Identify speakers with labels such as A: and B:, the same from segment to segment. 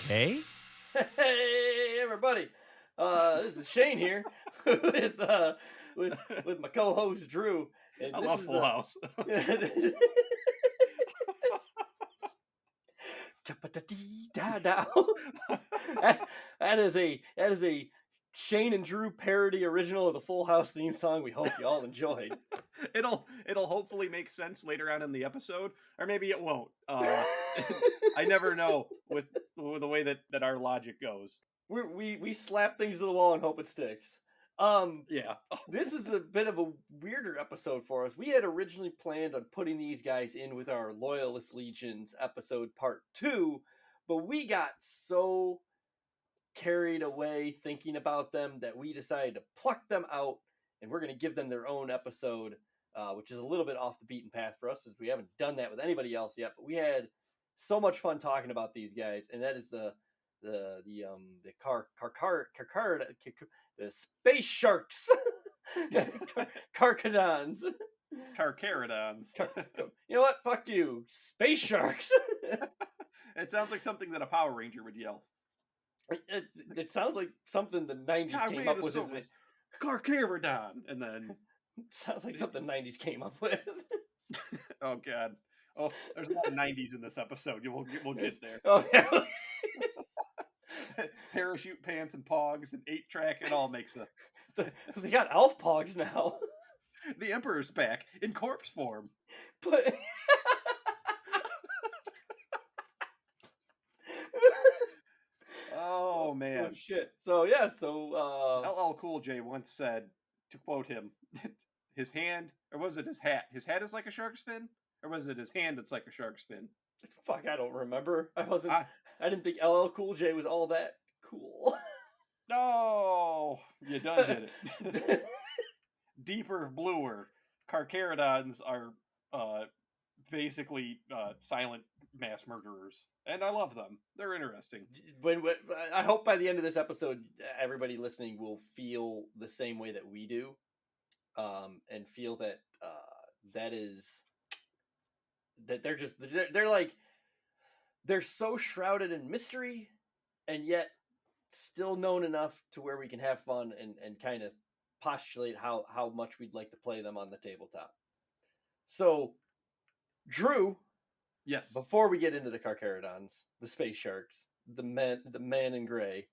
A: Hey?
B: Hey everybody! This is Shane here with my co-host Drew. And
C: I
B: this
C: love
B: is
C: Full House.
B: that is a Shane and Drew parody original of the Full House theme song. We hope you all enjoyed.
C: It'll hopefully make sense later on in the episode, or maybe it won't. I never know with the way that our logic goes.
B: We slap things to the wall and hope it sticks.
C: Yeah.
B: This is a bit of a weirder episode for us. We had originally planned on putting these guys in with our Loyalist Legions episode part 2, but we got so carried away thinking about them that we decided to pluck them out, and we're going to give them their own episode, which is a little bit off the beaten path for us, as we haven't done that with anybody else yet. But we had so much fun talking about these guys, and that is the space sharks, Carcadons.
C: Carcharodons.
B: You know what? Fuck you, space sharks.
C: It sounds like something that a Power Ranger would yell.
B: It sounds like something the 90s came up with.
C: Was Carcharodon, and then
B: sounds like something 90s came up with.
C: Oh god. Oh, there's a lot of 90s in this episode. We'll get there.
B: Oh yeah.
C: Parachute pants and pogs and 8-track, it all makes a...
B: They got elf pogs now.
C: The Emperor's back in corpse form.
B: But
C: oh man.
B: Oh shit. So yeah,
C: LL Cool J once said, to quote him, his hand, or was it his hat? His hat is like a shark's fin? Or was it his hand that's like a shark's fin?
B: fuck, I don't remember. I didn't think LL Cool J was all that cool.
C: No, you done did it. Deeper, bluer. Carcharodons are basically silent mass murderers, and I love them. They're interesting.
B: when I hope by the end of this episode, everybody listening will feel the same way that we do, and feel that that they're like, they're so shrouded in mystery, and yet still known enough to where we can have fun and kind of postulate how much we'd like to play them on the tabletop. So, Drew,
C: Yes.
B: before we get into the Carcharodons, the space sharks, the man in gray,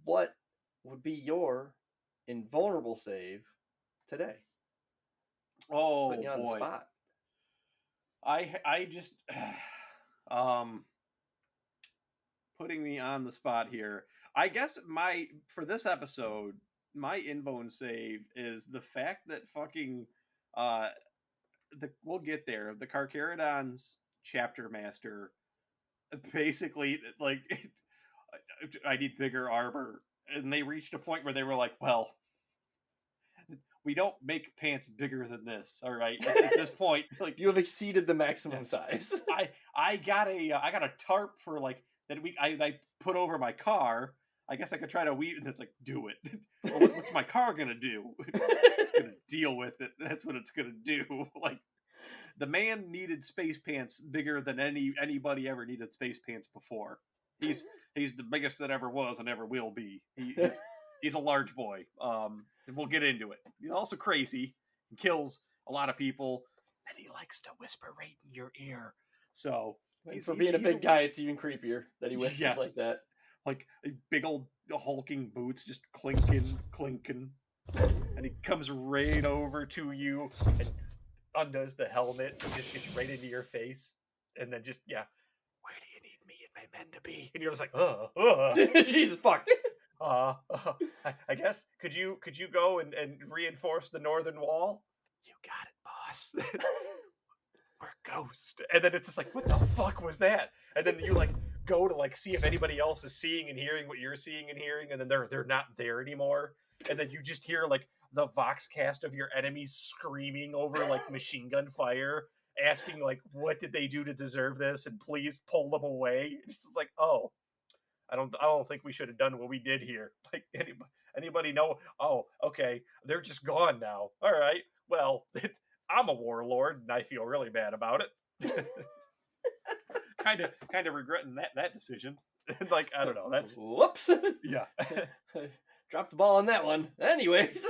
B: what would be your invulnerable save today?
C: Oh
B: Putting you on the
C: boy.
B: spot.
C: I just putting me on the spot here. I guess for this episode, my invone save is the fact that fucking we'll get there. The Carcharodons chapter master basically, like, I need bigger armor, and they reached a point where they were like, well, we don't make pants bigger than this, all right? At this point, like,
B: You have exceeded the maximum size.
C: I got a tarp for, like, that I put over my car. I guess I could try to weave, and it's like, do it. Well, what's my car gonna do? It's gonna deal with it. That's what it's gonna do. Like, the man needed space pants bigger than anybody ever needed space pants before. He's the biggest that ever was and ever will be. He's a large boy. And we'll get into it. He's also crazy. He kills a lot of people, and he likes to whisper right in your ear. So
B: For being a big guy, it's even creepier that he whispers
C: Yes.
B: like that.
C: like big old hulking boots, just clinking, clinking, and he comes right over to you and undoes the helmet and just gets right into your face, and then just yeah, where do you need me and my men to be? And you're just like,
B: Jesus fuck.
C: I guess could you go and reinforce the northern wall? You got it, boss. We're ghost. And then it's just like, what the fuck was that? And then you like go to like see if anybody else is seeing and hearing what you're seeing and hearing, and then they're not there anymore. And then you just hear like the vox cast of your enemies screaming over like machine gun fire, asking like, what did they do to deserve this? And please pull them away. It's just like, oh, I don't think we should have done what we did here. Like anybody know? Oh, okay, they're just gone now. All right. Well, I'm a warlord and I feel really bad about it. kind of regretting that decision. Like I don't know. That's
B: whoops.
C: yeah.
B: Dropped the ball on that one. Anyways,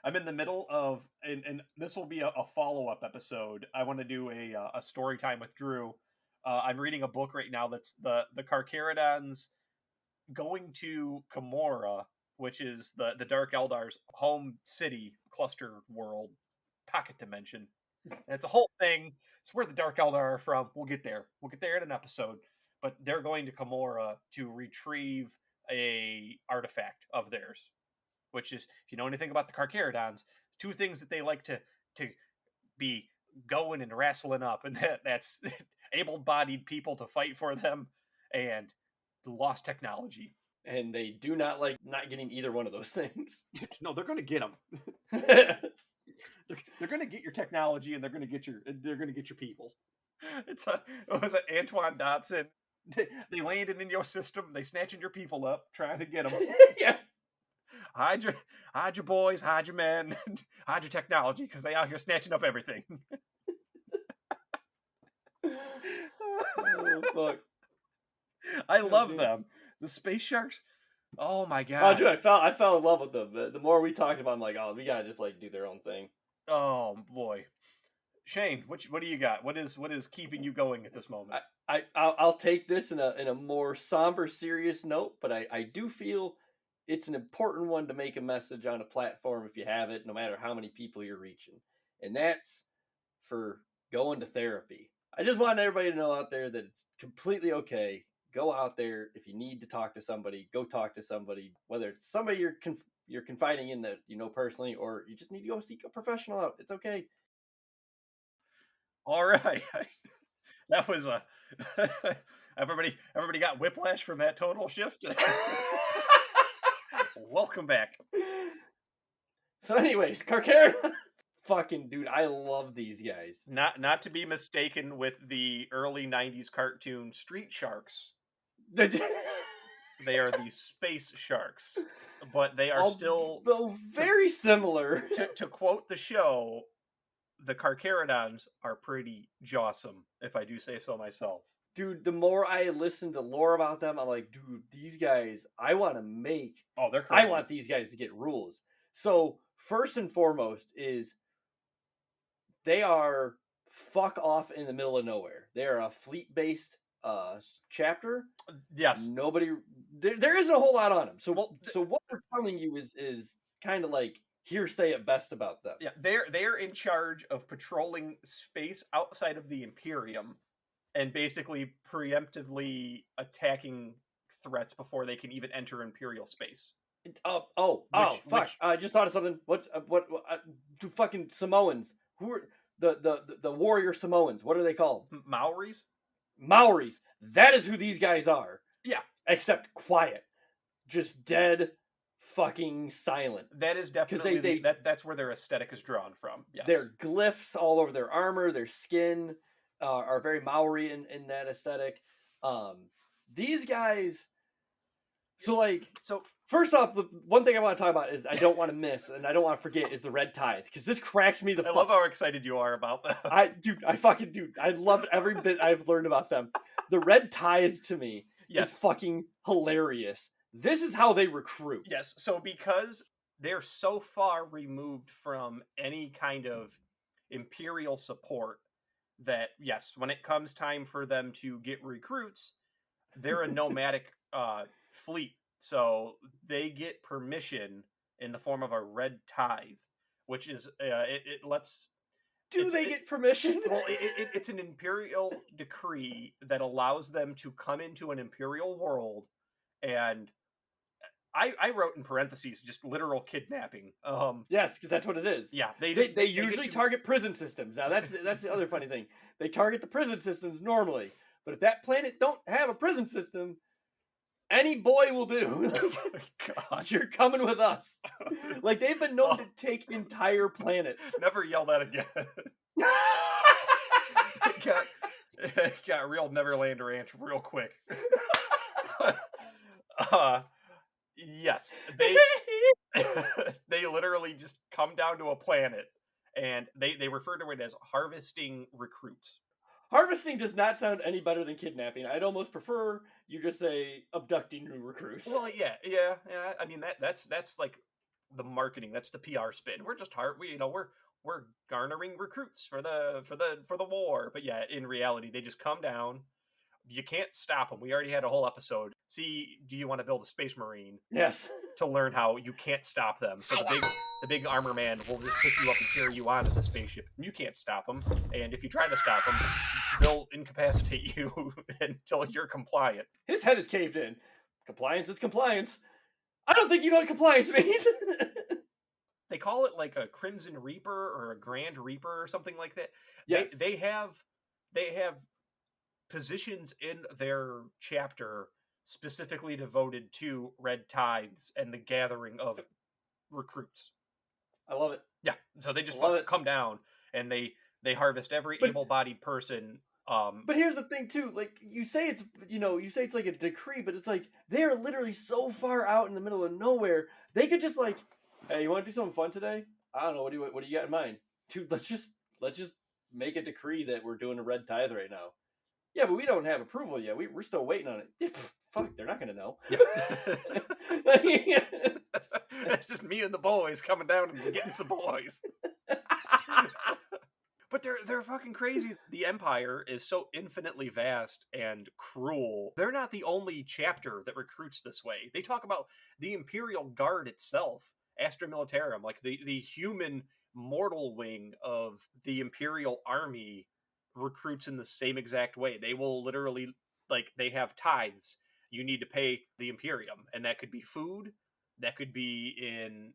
C: I'm in the middle of and this will be a follow-up episode. I want to do a story time with Drew. I'm reading a book right now that's the Carcharodons going to Kamora, which is the Dark Eldar's home city, cluster world, pocket dimension. And it's a whole thing. It's where the Dark Eldar are from. We'll get there. We'll get there in an episode. But they're going to Kamora to retrieve a artifact of theirs, which is, if you know anything about the Carcharodons, two things that they like to be going and wrestling up, and that's able-bodied people to fight for them and the lost technology.
B: And they do not like not getting either one of those things.
C: No, they're going to get them. They're going to get your technology, and they're going to get your people. It's was it Antoine Dotson? They landed in your system. They snatching your people up, trying to get them.
B: Yeah.
C: Hide your boys, hide your men, hide your technology, because they out here snatching up everything.
B: Oh fuck!
C: I love them. The space sharks. Oh my
B: Oh,
C: god!
B: dude, I fell in love with them. The more we talked about, I'm like, oh, we gotta just like do their own thing.
C: Oh boy, Shane, what do you got? What is keeping you going at this moment?
B: I'll take this in a more somber, serious note, but I do feel it's an important one to make a message on a platform if you have it, no matter how many people you're reaching, and that's for going to therapy. I just want everybody to know out there that it's completely okay. Go out there if you need to talk to somebody. Go talk to somebody, whether it's somebody you're confiding in that you know personally, or you just need to go seek a professional out. It's okay.
C: All right, that was a everybody got whiplash from that tonal shift. Welcome back.
B: So, anyways, Carcharodon. Fucking dude, I love these guys.
C: Not to be mistaken with the early '90s cartoon Street Sharks. They are the space sharks, but they are still
B: though very similar.
C: To quote the show, the Carcharodons are pretty jawsome, if I do say so myself.
B: Dude, the more I listen to lore about them, I'm like, dude, these guys, I want to make.
C: Oh, they're crazy.
B: I want these guys to get rules. So, first and foremost is they are fuck off in the middle of nowhere. They are a fleet-based chapter.
C: Yes.
B: Nobody. There isn't a whole lot on them. So, so what we're telling you is kind of like hearsay at best about them.
C: Yeah, they're in charge of patrolling space outside of the Imperium, and basically preemptively attacking threats before they can even enter Imperial space.
B: Fuck! I just thought of something. What fucking Samoans? Who are the warrior Samoans? What are they called?
C: Maoris.
B: Maoris. That is who these guys are.
C: Yeah.
B: Except quiet, just dead, fucking silent.
C: That is definitely that's where their aesthetic is drawn from. Yes.
B: Their glyphs all over their armor, their skin are very Maori in that aesthetic. These guys. So first off, the one thing I want to talk about is I don't want to miss and I don't want to forget is the Red Tithe, because this cracks me the fuck.
C: I love how excited you are about that.
B: I love every bit I've learned about them. The Red Tithe to me is fucking hilarious. This is how they recruit.
C: Yes, so because they're so far removed from any kind of Imperial support that, yes, when it comes time for them to get recruits, they're a nomadic fleet, so they get permission in the form of a red tithe, which is it lets
B: Do they get permission?
C: well, it's an imperial decree that allows them to come into an imperial world, and I wrote in parentheses just literal kidnapping.
B: Yes, because that's what it is.
C: Yeah,
B: They
C: they get
B: usually
C: to
B: target prison systems. Now that's the other funny thing. They target the prison systems normally, but if that planet don't have a prison system, any boy will do.
C: God,
B: You're coming with us. Like they've been known to take entire planets.
C: never yell that again. It got real Neverland Ranch real quick. uh, yes, they literally just come down to a planet, and they refer to it as harvesting recruits.
B: Harvesting does not sound any better than kidnapping. I'd almost prefer you just say abducting new recruits.
C: Well, yeah. I mean that's like the marketing. That's the PR spin. We're just we're garnering recruits for the war. But yeah, in reality, they just come down. You can't stop them. We already had a whole episode. See, do you want to build a space marine
B: Yes.
C: to learn how you can't stop them? So the big armor man will just pick you up and carry you onto the spaceship. And you can't stop them. And if you try to stop them, they'll incapacitate you until you're compliant.
B: His head is caved in. Compliance is compliance. I don't think you know what compliance means.
C: They call it like a Crimson Reaper or a Grand Reaper or something like that.
B: Yes.
C: They have positions in their chapter specifically devoted to red tithes and the gathering of recruits.
B: I love it.
C: Yeah, so they just
B: Love it.
C: come down and they harvest every
B: But-
C: able-bodied person.
B: But here's the thing too, like you say it's like a decree, but it's like they're literally so far out in the middle of nowhere. They could just like, hey, you want to do something fun today? I don't know. What do you got in mind? Dude, let's just make a decree that we're doing a red tithe right now. Yeah, but we don't have approval yet. We're still waiting on it. Yeah, fuck, they're not gonna know.
C: It's just me and the boys coming down and getting some boys. But they're fucking crazy. The Empire is so infinitely vast and cruel. They're not the only chapter that recruits this way. They talk about the Imperial Guard itself, Astra Militarum, like the human mortal wing of the Imperial Army recruits in the same exact way. They will literally, like, they have tithes. You need to pay the Imperium, and that could be food, that could be in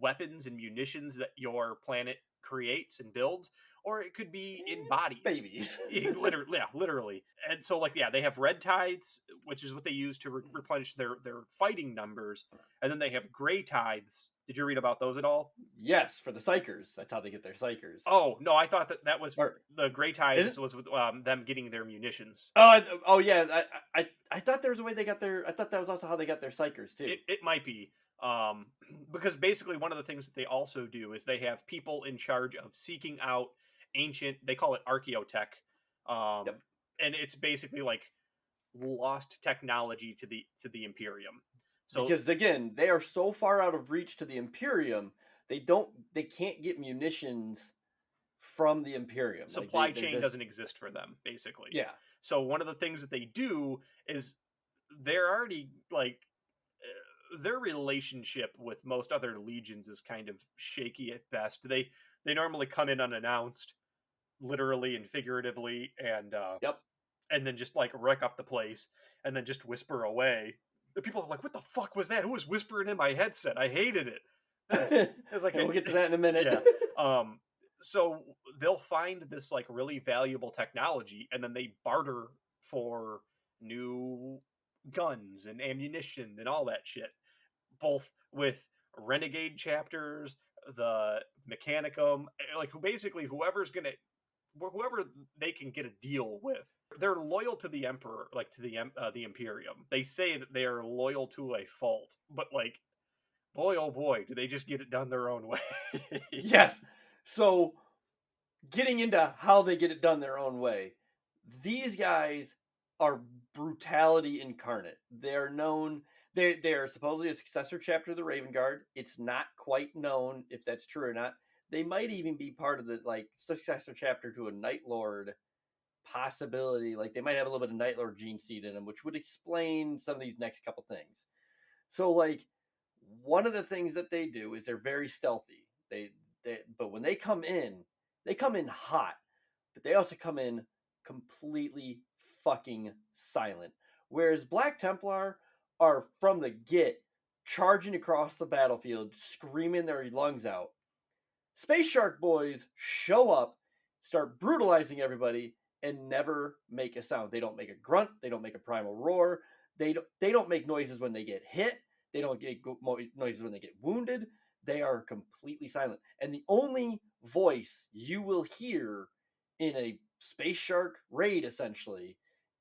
C: weapons and munitions that your planet creates and builds, or it could be in bodies.
B: Babies.
C: Literally. And so, like, yeah, they have red tithes, which is what they use to replenish their fighting numbers, and then they have gray tithes. Did you read about those at all?
B: Yes, for the psychers. That's how they get their psychers.
C: Oh no, I thought that was
B: Or-
C: the gray tithes was with them getting their munitions.
B: Oh yeah. I thought there was a way they got their. I thought that was also how they got their psychers too.
C: It might be. Because basically one of the things that they also do is they have people in charge of seeking out ancient, they call it archaeotech,
B: Yep.
C: and it's basically like lost technology to the Imperium. So
B: Because again, they are so far out of reach to the Imperium, they can't get munitions from the Imperium. Like,
C: supply
B: they
C: chain
B: just-
C: doesn't exist for them, basically.
B: Yeah.
C: So one of the things that they do is they're already like their relationship with most other legions is kind of shaky at best. They normally come in unannounced, literally and figuratively, and
B: Yep.
C: and then just like wreck up the place and then just whisper away. The people are like, "What the fuck was that? Who was whispering in my headset? I hated it." It's like
B: we'll get to that in a minute.
C: Yeah. So they'll find this like really valuable technology, and then they barter for new guns and ammunition and all that shit, both with renegade chapters, the Mechanicum, like basically whoever they can get a deal with. They're loyal to the Emperor, like to the Imperium. They say that they are loyal to a fault, but like, boy oh boy, do they just get it done their own way.
B: Yes. So, getting into how they get it done their own way, these guys are brutality incarnate. They're known. They are supposedly a successor chapter of the Raven Guard. It's not quite known if that's true or not. They might even be part of the like successor chapter to a Night Lord, possibility, like they might have a little bit of Night Lord gene seed in them, which would explain some of these next couple things. So like one of the things that they do is they're very stealthy. But when they come in hot, but they also come in completely fucking silent. Whereas Black Templar are from the get charging across the battlefield, screaming their lungs out. Space Shark Boys show up, start brutalizing everybody, and never make a sound. They don't make a grunt. They don't make a primal roar. They don't make noises when they get hit. They don't make noises when they get wounded. They are completely silent. And the only voice you will hear in a Space Shark raid, essentially,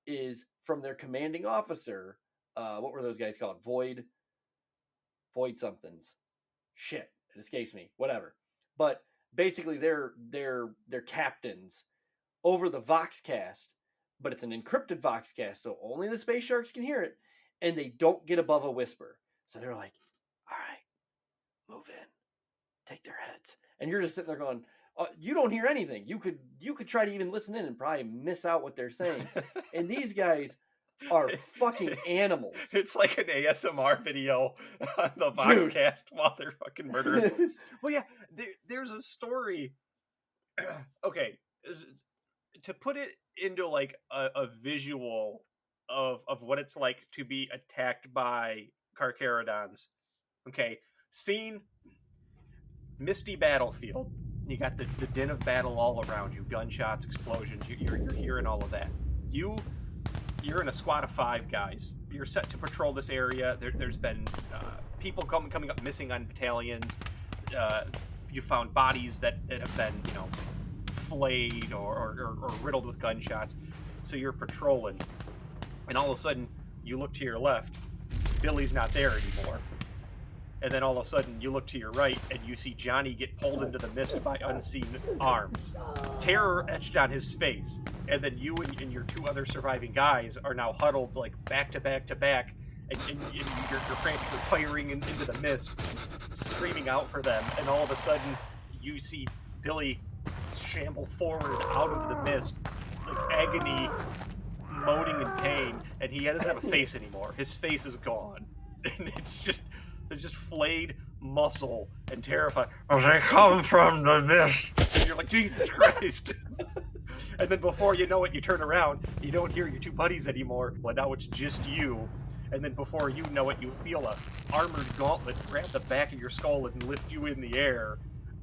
B: is from their commanding officer. What were those guys called? Void somethings. Shit, it escapes me. Whatever. But basically, they're captains over the Voxcast, but it's an encrypted Voxcast, so only the Space Sharks can hear it, and they don't get above a whisper. So they're like, "All right, move in, take their heads," and you're just sitting there going, "You don't hear anything. You could try to even listen in and probably miss out what they're saying." And these guys are fucking animals.
C: It's like an ASMR video on the Voxcast while they're fucking murdering. Well, yeah, there's a story. Okay, to put it into like a visual of what it's like to be attacked by Carcharodons. Okay, scene, misty battlefield. You got the din of battle all around you, gunshots, explosions. You're hearing all of that. You're in a squad of 5 guys. You're set to patrol this area. There's been people coming up missing on battalions. You found bodies that have been, flayed or riddled with gunshots. So you're patrolling, and all of a sudden you look to your left. Billy's not there anymore. And then all of a sudden you look to your right and you see Johnny get pulled into the mist by unseen arms. Terror etched on his face. And then you and your 2 other surviving guys are now huddled like back to back to back. And you're frantically firing into the mist, screaming out for them. And all of a sudden you see Billy shamble forward out of the mist, like agony, moaning in pain. And he doesn't have a face anymore. His face is gone. And there's just flayed muscle and terrified. As I come from the mist. And you're like, Jesus Christ. And then before you know it, you turn around. You don't hear your 2 buddies anymore. Well, now it's just you. And then before you know it, you feel a armored gauntlet grab the back of your skull and lift you in the air.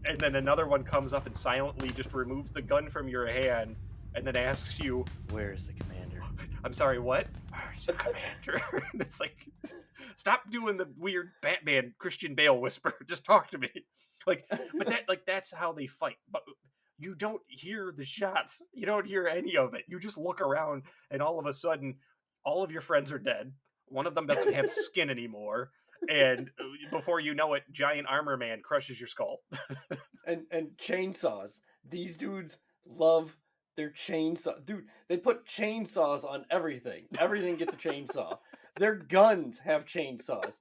C: And then another one comes up and silently just removes the gun from your hand and then asks you,
B: "Where's the commander?"
C: I'm sorry, what? Where's the commander? And it's like, stop doing the weird Batman Christian Bale whisper. Just talk to me. That's how they fight. But you don't hear the shots. You don't hear any of it. You just look around, and all of a sudden, all of your friends are dead. One of them doesn't have skin anymore. And before you know it, giant armor man crushes your skull.
B: and chainsaws. These dudes love their chainsaw. Dude, they put chainsaws on everything. Everything gets a chainsaw. Their guns have chainsaws.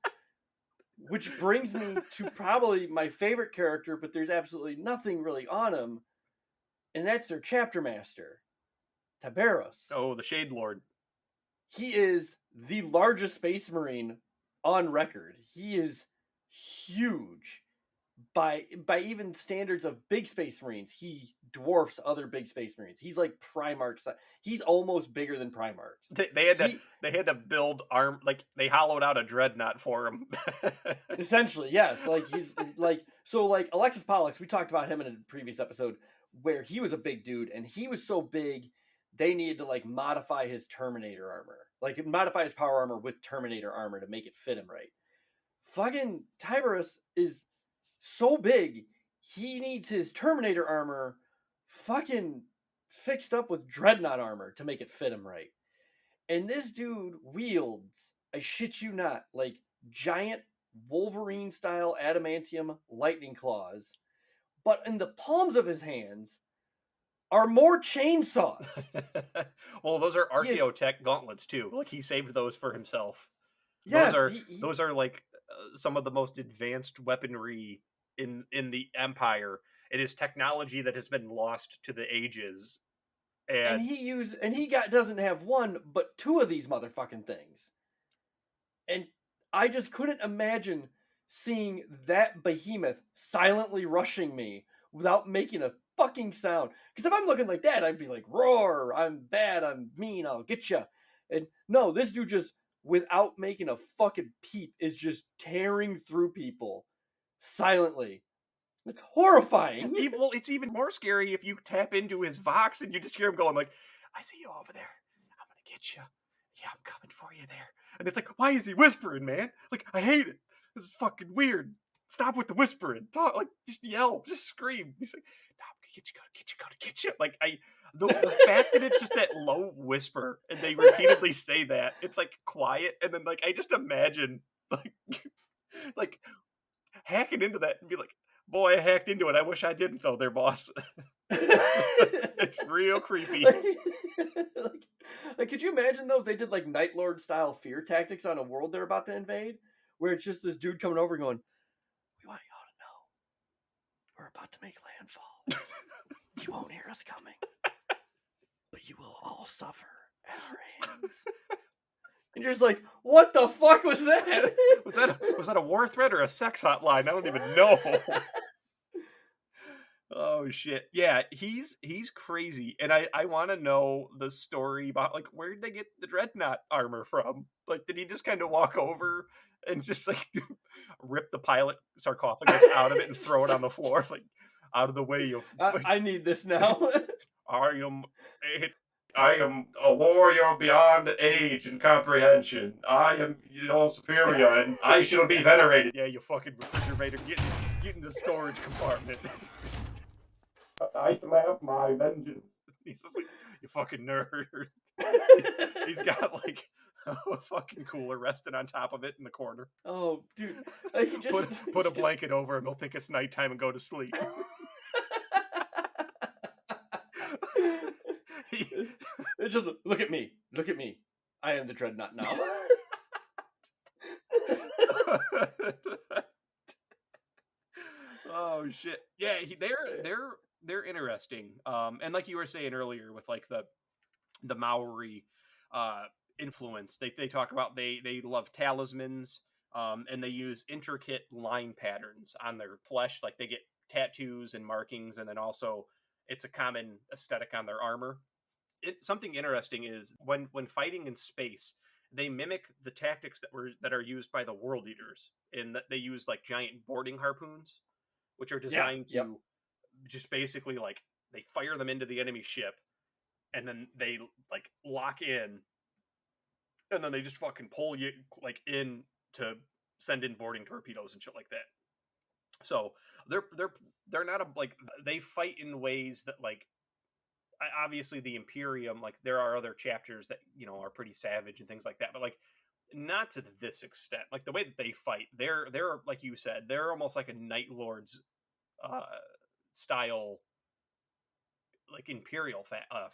B: Which brings me to probably my favorite character, but there's absolutely nothing really on him. And that's their chapter master, Tiberos.
C: Oh, the Shade Lord.
B: He is the largest space marine on record. He is huge. By even standards of big space marines, he dwarfs other big space marines. He's like Primarch. He's almost bigger than Primarchs.
C: They had to build they hollowed out a dreadnought for him.
B: Essentially, yes. Like he's like Alexis Pollux. We talked about him in a previous episode where he was a big dude, and he was so big they needed to like modify his Terminator armor, like modify his power armor with Terminator armor to make it fit him right. Fucking Tiberos is so big, he needs his Terminator armor fucking fixed up with Dreadnought armor to make it fit him right. And this dude wields, I shit you not, like giant Wolverine style adamantium lightning claws, but in the palms of his hands are more chainsaws.
C: Well, those are Archaeotech gauntlets too. Like he saved those for himself.
B: Yes,
C: those are like some of the most advanced weaponry in the Empire. It is technology that has been lost to the ages,
B: And
C: And
B: he got doesn't have one but two of these motherfucking things. And I just couldn't imagine seeing that behemoth silently rushing me without making a fucking sound. Because if I'm looking like that, I'd be like, roar, I'm bad, I'm mean, I'll get you. And no, this dude just, without making a fucking peep, is just tearing through people silently. It's horrifying.
C: well, it's even more scary if you tap into his Vox and you just hear him going like, "I see you over there. I'm gonna get you. Yeah, I'm coming for you there." And it's like, why is he whispering, man? Like, I hate it. This is fucking weird. Stop with the whispering. Talk, like, just yell, just scream. He's like, "No, I'm gonna get you, gonna get you, gonna get you." Like, the fact that it's just that low whisper and they repeatedly say that, it's like quiet, and then like I just imagine like like hacking into that and be like, "Boy, I hacked into it. I wish I didn't though, there, boss." It's real creepy.
B: like, like, could you imagine though if they did like Night Lord style fear tactics on a world they're about to invade, where it's just this dude coming over going, "We want y'all to know we're about to make landfall. You won't hear us coming, but you will all suffer at our hands." And you're just like, "What the fuck was that?"
C: Was that a war threat or a sex hotline? I don't even know. Oh shit. Yeah, he's crazy. And I want to know the story about like where did they get the dreadnought armor from? Like did he just kind of walk over and just like rip the pilot sarcophagus out of it and throw it on the floor like out of the way you
B: I need this now.
C: I am I am a warrior beyond age and comprehension. I am your superior, and I shall be venerated. Yeah, you fucking refrigerator. Get in the storage compartment. I shall have my vengeance. He's just like, you fucking nerd. He's got like a fucking cooler resting on top of it in the corner.
B: Oh, dude, like, he just
C: Put a
B: he just
C: blanket over him. He'll think it's nighttime and go to sleep. He-
B: it's just look at me, look at me. I am the dreadnought now.
C: Oh shit. Yeah, they're interesting. And like you were saying earlier with like the Maori uh influence, they talk about they love talismans, and they use intricate line patterns on their flesh, like they get tattoos and markings, and then also it's a common aesthetic on their armor. Something interesting is when fighting in space, they mimic the tactics that are used by the world eaters in that they use like giant boarding harpoons, which are
B: Yeah,
C: designed
B: yep.
C: to just basically like they fire them into the enemy ship and then they like lock in and then they just fucking pull you like in to send in boarding torpedoes and shit like that. So they're they're they're not a like they fight in ways that like obviously the Imperium, like there are other chapters that are pretty savage and things like that, but like not to this extent. Like the way that they fight, they're like you said, they're almost like a Night Lord's uh, style, like Imperial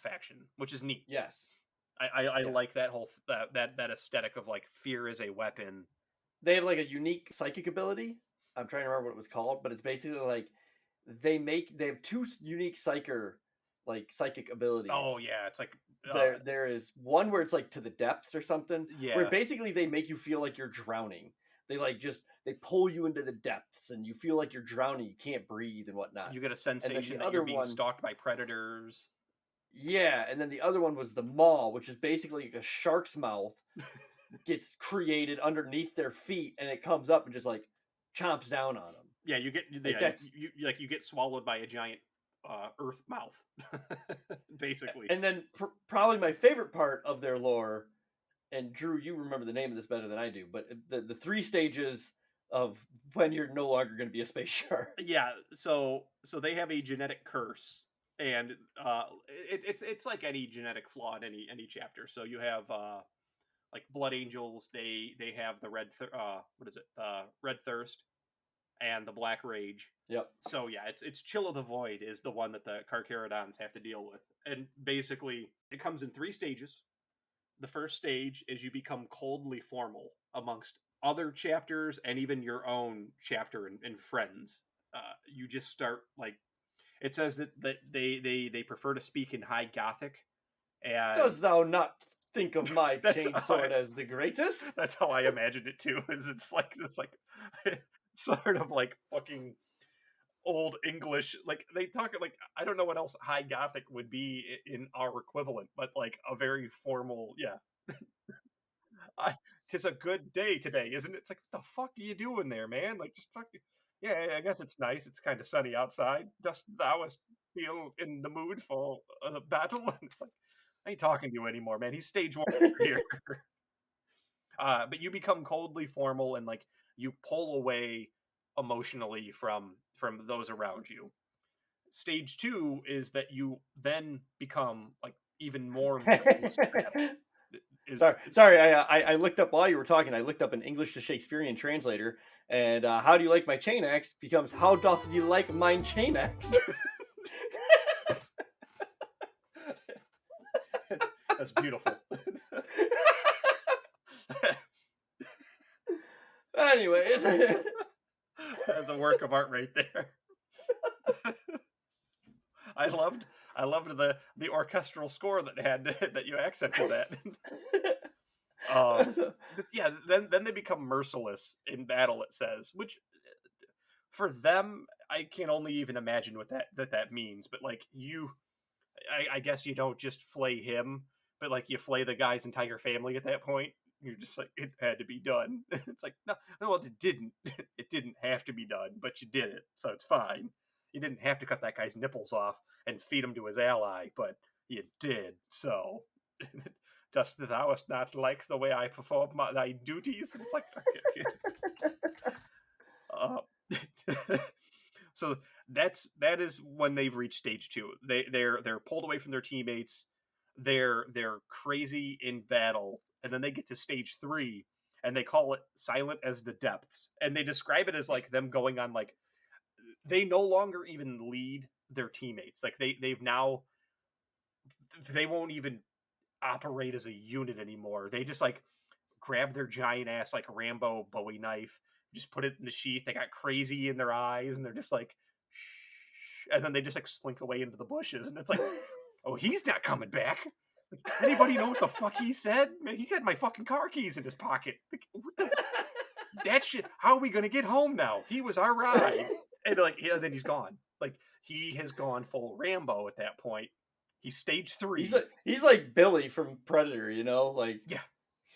C: faction, which is neat.
B: Yes.
C: I
B: Yeah.
C: like that whole that aesthetic of like fear is a weapon.
B: They have like a unique psychic ability. I'm trying to remember what it was called, but it's basically like they have two unique psychic abilities.
C: Oh yeah, it's like
B: There is one where it's like to the depths or something, where
C: yeah,
B: basically they make you feel like you're drowning. They like just they pull you into the depths and you feel like you're drowning, you can't breathe and whatnot.
C: you get a
B: And then the
C: sensation that you're
B: other
C: being
B: one,
C: stalked by predators.
B: yeah, and then the other one was the maw, which is basically like a shark's mouth gets created underneath their feet and it comes up and just like chomps down on them.
C: Yeah,
B: Like
C: yeah,
B: that's
C: you get swallowed by a giant earth mouth, basically.
B: and then probably my favorite part of their lore, and Drew, you remember the name of this better than I do, but the three stages of when you're no longer going to be a space shark.
C: Yeah, so they have a genetic curse, and it's like any genetic flaw in any chapter. So you have like blood angels. They have the what is it, the red thirst and the black rage.
B: Yep.
C: So yeah, it's Chill of the Void is the one that the Carcharodons have to deal with, and basically it comes in three stages. The first stage is you become coldly formal amongst other chapters and even your own chapter and friends. You just start like It says that they prefer to speak in High Gothic, and
B: Dost thou not think of my
C: that's how
B: chainsword as the greatest?
C: that's how I imagined it too. Is it's like sort of like fucking old English. Like they talk like I don't know what else High Gothic would be in our equivalent, but like a very formal. Yeah, I, tis a good day today, isn't it? It's like what the fuck are you doing there, man? Like just fucking. Yeah, I guess it's nice. It's kind of sunny outside. Dost thou feel in the mood for a battle? And it's like I ain't talking to you anymore, man. He's stage one here. But you become coldly formal and like you pull away emotionally from those around you. Stage two is that you then become like even more merciless in battle. Is
B: Sorry. I looked up while you were talking. I looked up an English to Shakespearean translator, and how do you like my chain axe becomes how doth you like mine chain axe?
C: that's beautiful.
B: Anyways,
C: That's a work of art right there. I loved the orchestral score that had that you accented that. Yeah, then they become merciless in battle. It says, which for them, I can only even imagine what that means. But like you, I guess you don't just flay him, but like you flay the guy's entire family at that point. You're just like it had to be done. It's like no, well, it didn't. It didn't have to be done, but you did it, so it's fine. You didn't have to cut that guy's nipples off and feed him to his ally, but you did. So, dost thou not like the way I perform thy duties? And it's like, uh, so that is when they've reached stage two. They're pulled away from their teammates. They're crazy in battle, and then they get to stage three, and they call it silent as the depths, and they describe it as like them going on like they no longer even lead their teammates. Like they've now they won't even operate as a unit anymore. They just like grab their giant ass like Rambo Bowie knife, just put it in the sheath. They got crazy in their eyes, and they're just like, shh, and then they just like slink away into the bushes, and it's like, oh, he's not coming back. Like, anybody know what the fuck he said? Man, he had my fucking car keys in his pocket. Like, what the, that shit. How are we gonna get home now? He was our ride, and like, yeah, then he's gone. Like he has gone full Rambo at that point. He's stage three.
B: he's like Billy from Predator, you know, like
C: Yeah,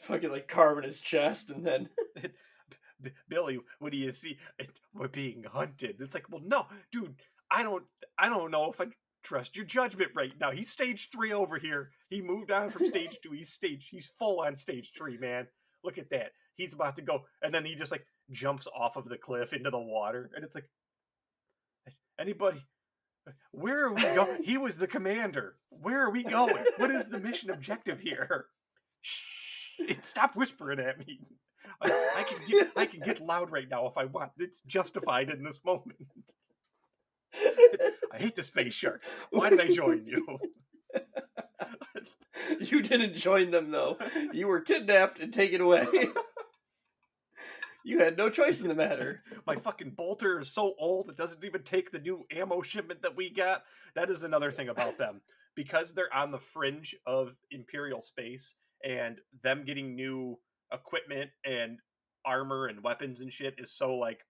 B: fucking like carving his chest, and then
C: Billy, what do you see? We're being hunted. It's like, well, no, dude, I don't, I don't know if I trust your judgment right now. He's stage three over here. He moved on from stage two. He's full on stage three, man. Look at that. He's about to go, and then he just like jumps off of the cliff into the water, and it's like, anybody, where are we going? He was the commander. Where are we going? What is the mission objective here? Shh! Stop whispering at me. I can get loud right now if I want. It's justified in this moment. I hate the space sharks. Why did I join you?
B: you didn't join them though. You were kidnapped and taken away. You had no choice in the matter.
C: My fucking bolter is so old it doesn't even take the new ammo shipment that we got. That is another thing about them. Because they're on the fringe of Imperial space and them getting new equipment and armor and weapons and shit is so like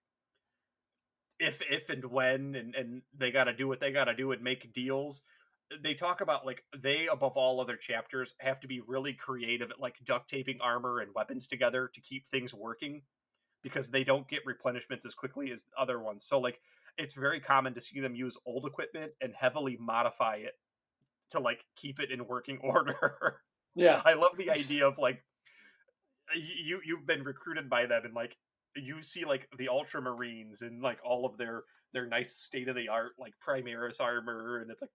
C: if and when and they gotta do what they gotta do and make deals. They talk about like they above all other chapters have to be really creative at like duct taping armor and weapons together to keep things working because they don't get replenishments as quickly as other ones. So like it's very common to see them use old equipment and heavily modify it to like keep it in working order.
B: Yeah.
C: I love the idea of like you've been recruited by them and like you see like the ultramarines and like all of their nice state of the art like Primaris armor and it's like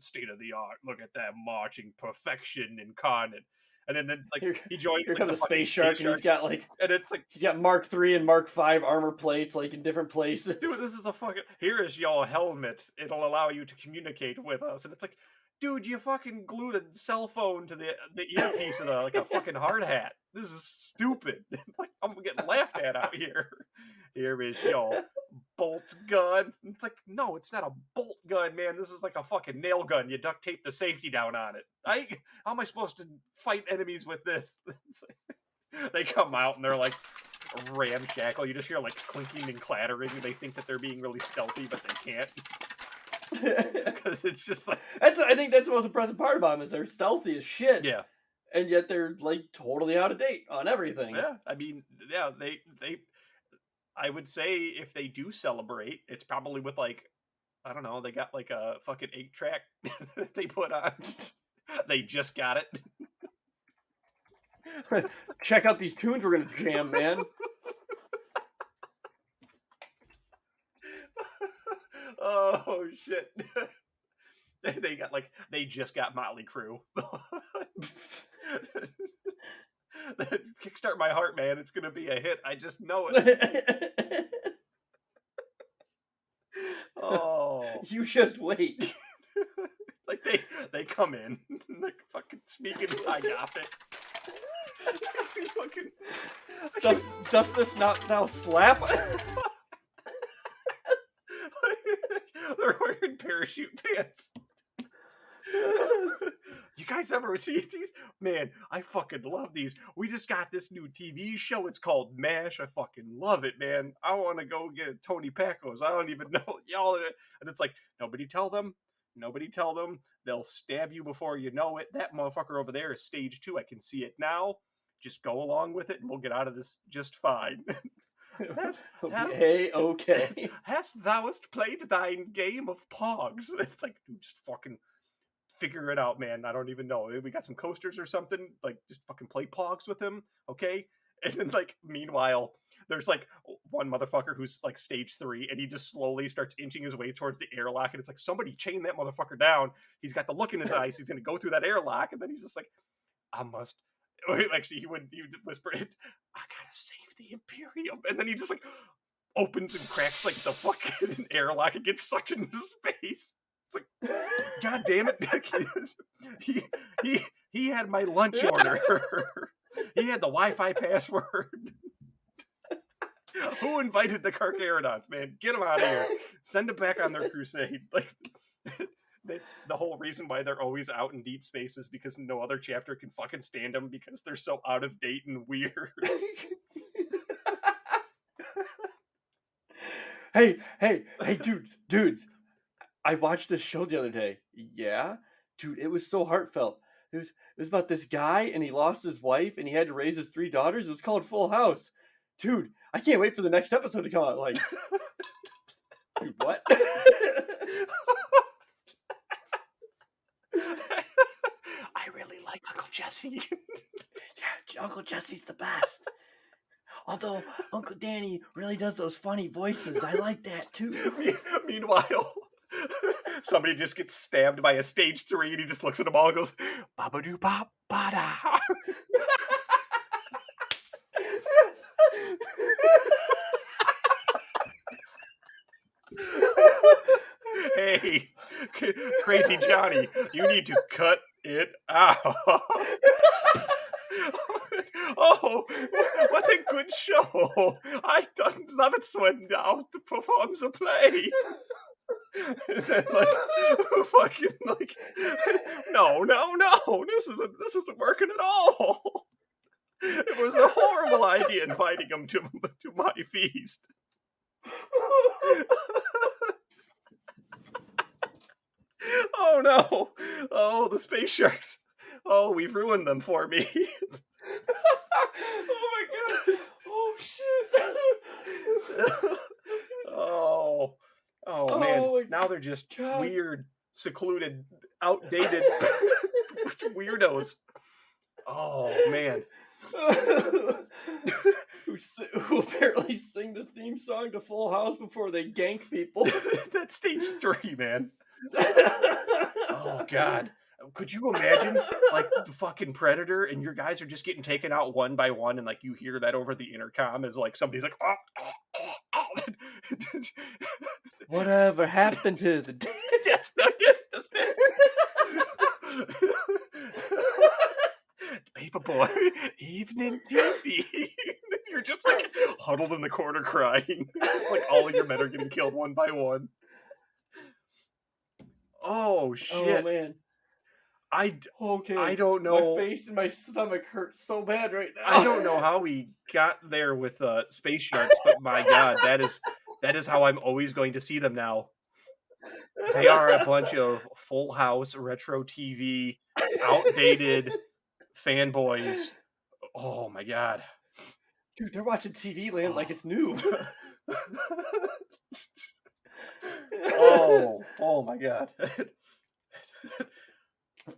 C: state of the art, look at that marching perfection incarnate. And then it's like
B: Here,
C: he joins
B: here
C: like
B: comes
C: the
B: the space
C: fucking
B: shark, and he's got like
C: and it's like
B: Mark III and Mark V armor plates like in different places.
C: dude, this is a fucking here is your helmet. It'll allow you to communicate with us. And it's like, dude, you fucking glued a cell phone to the earpiece of like a fucking hard hat. This is stupid. Like I'm getting laughed at out here. Here is your bolt gun. It's like, no, it's not a bolt gun, man. This is like a fucking nail gun. You duct tape the safety down on it. How am I supposed to fight enemies with this? They come out and they're like ramshackle. You just hear like clinking and clattering. They think that they're being really stealthy, but they can't. Because it's just like,
B: I think that's the most impressive part about them is they're stealthy as shit.
C: yeah,
B: And yet they're like totally out of date on everything.
C: yeah. I mean, yeah, they. I would say if they do celebrate, it's probably with like, I don't know, they got like a fucking 8-track that they put on. They just got it.
B: Check out these tunes we're gonna jam, man.
C: Oh shit. They got like, they just got Motley Crue. Kickstart My Heart, man. It's gonna be a hit. I just know it. Oh,
B: You just wait.
C: like they come in like fucking speaking Gothic. Fucking,
B: Does this not now slap?
C: They're wearing parachute pants. You guys ever see these? Man, I fucking love these. We just got this new TV show. It's called MASH. I fucking love it, man. I want to go get Tony Pacos. I don't even know y'all. And it's like, nobody tell them. Nobody tell them. They'll stab you before you know it. That motherfucker over there is stage 2. I can see it now. Just go along with it and we'll get out of this just fine.
B: Okay.
C: Hast thou'st played thine game of pogs? It's like, dude, just fucking figure it out, man. I don't even know. We got some coasters or something. Like, just fucking play pogs with him, okay? And then, like, meanwhile, there's like one motherfucker who's like stage 3, and he just slowly starts inching his way towards the airlock. And it's like, somebody chain that motherfucker down. He's got the look in his eyes. He's gonna go through that airlock, and then he's just like, I must. Actually, he would whisper it. I gotta save the Imperium, and then he just like opens and cracks like the fucking airlock and gets sucked into space. It's like, God damn it! he had my lunch order. He had the Wi-Fi password. Who invited the Carcharodons, man? Get them out of here. Send them back on their crusade. Like. The whole reason why they're always out in deep space is because no other chapter can fucking stand them because they're so out of date and weird.
B: Hey, dudes. I watched this show the other day. Yeah? Dude, it was so heartfelt. It was about this guy and he lost his wife and he had to raise his 3 daughters. It was called Full House. Dude, I can't wait for the next episode to come out. Like, dude, what?
C: I really like Uncle Jesse.
B: Yeah, Uncle Jesse's the best. Although Uncle Danny really does those funny voices. I like that too.
C: Meanwhile, somebody just gets stabbed by a stage 3 and he just looks at them all and goes, Babadoo Bop Bada. Hey, Crazy Johnny, you need to cut it out. Oh, what a good show. I don't love it when now to perform the play. And then, like, fucking, like, no, this isn't working at all. It was a horrible idea inviting him to my feast. Oh no! Oh, the space sharks! Oh, we've ruined them for me.
B: Oh my god! Oh shit!
C: Oh man!
B: Oh,
C: Now they're just
B: God.
C: weird, secluded, outdated weirdos. Oh man!
B: Who apparently sing the theme song to Full House before they gank people.
C: That's stage 3, man. Oh god. Could you imagine like the fucking Predator and your guys are just getting taken out one by one and like you hear that over the intercom as like somebody's like
B: Whatever happened to the
C: Yes, Paperboy, evening TV. You're You're just like huddled in the corner crying. It's like all of your men are getting killed one by one. Oh
B: Oh
C: shit!
B: man.
C: I
B: Okay.
C: don't
B: My
C: know.
B: face and my stomach hurt so bad right now.
C: I don't know how we got there with space sharks, but my god, that is how I'm always going to see them now. They are a bunch of Full House retro TV outdated fanboys. Oh my god.
B: Dude, they're watching TV Land like
C: Oh.
B: it's new.
C: Oh my god.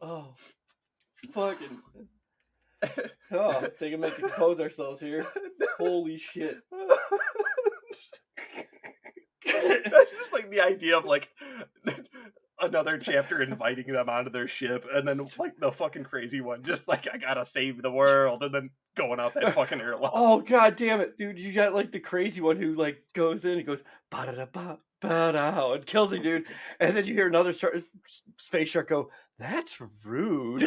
B: Oh, fucking. Oh, think of making compose ourselves here. Holy shit.
C: That's just like the idea of like another chapter inviting them onto their ship, and then like the fucking crazy one, just like I gotta save the world, and then going out that fucking airlock.
B: Oh god damn it, dude! You got like the crazy one who like goes in and goes ba da da ba da and kills the dude, and then you hear another space shark go, "That's rude."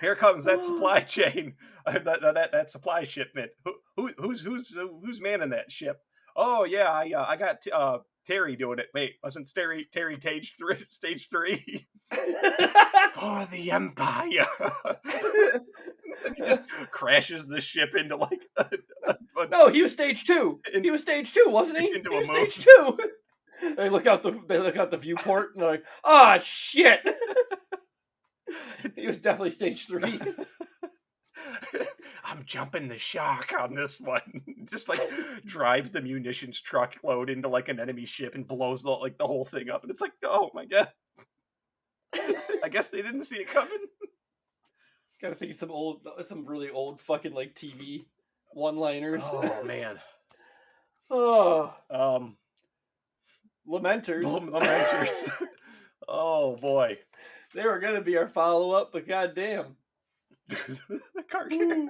C: Here comes that supply chain, that supply shipment. Who's manning that ship? Oh yeah, I got Terry doing it. Wait, wasn't Terry stage three for the Empire? He just crashes the ship into like
B: No, he was stage 2. He was stage 2, wasn't he?
C: Into
B: He
C: a
B: was
C: movie.
B: stage 2. They look out the viewport and they're like, "Ah, shit." He was definitely stage 3.
C: I'm jumping the shark on this one. Just like drives the munitions truckload into like an enemy ship and blows the whole thing up. And it's like, oh my god. I guess they didn't see it coming.
B: Gotta think of some really old fucking like TV one-liners.
C: Oh man.
B: Oh,
C: Lamenters.
B: Lamenters.
C: Oh boy.
B: They were gonna be our follow-up, but goddamn.
C: Carcarron.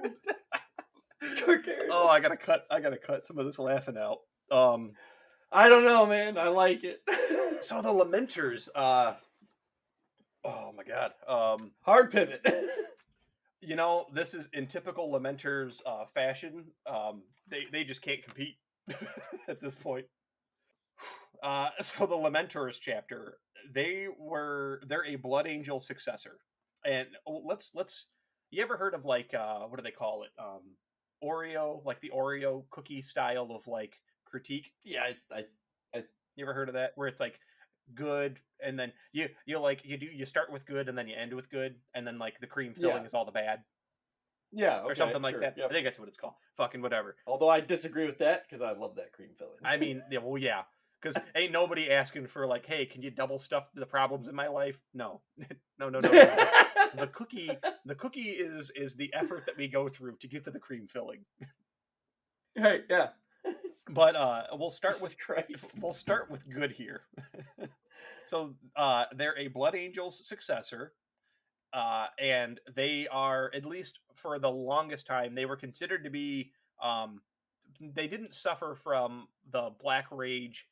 C: Oh, I gotta cut some of this laughing out.
B: I don't know, man. I like it.
C: So the Lamenters, oh my god.
B: Hard pivot.
C: You know, this is in typical Lamenters fashion. They just can't compete at this point. So the Lamentors chapter, they're a Blood Angel successor. And let's you ever heard of like what do they call it? Oreo, like the Oreo cookie style of like critique?
B: Yeah, I
C: You ever heard of that? Where it's like good, and then you start with good and then you end with good, and then like the cream filling
B: Yeah.
C: is all the bad.
B: Yeah,
C: Or
B: okay,
C: something like
B: sure,
C: that.
B: yep.
C: I think that's what it's called. Fucking whatever.
B: Although I disagree with that because I love that cream filling.
C: I mean, yeah, well, yeah, because ain't nobody asking for like, hey, can you double stuff the problems in my life? No, no. The cookie is the effort that we go through to get to the cream filling.
B: Right, yeah.
C: But we'll start
B: Jesus
C: with
B: Christ.
C: we'll start with good here. So they're a Blood Angels successor. And they are, at least for the longest time, they were considered to be they didn't suffer from the Black Rage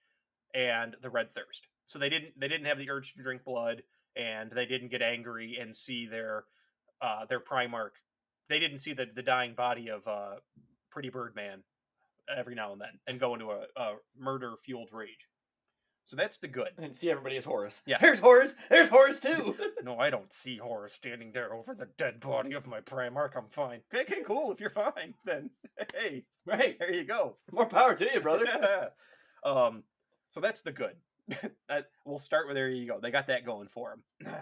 C: and the Red Thirst. So they didn't have the urge to drink blood, and they didn't get angry and see their Primarch. They didn't see the dying body of Pretty Birdman every now and then and go into a murder fueled rage. So that's the good.
B: And see everybody as Horus.
C: Yeah.
B: Here's Horus. There's Horus too.
C: No, I don't see Horus standing there over the dead body of my Primarch. I'm fine. Okay, cool. If you're fine, then hey,
B: Right.
C: there you go.
B: More power to you, brother.
C: So that's the good. We'll start with, there you go. They got that going for them.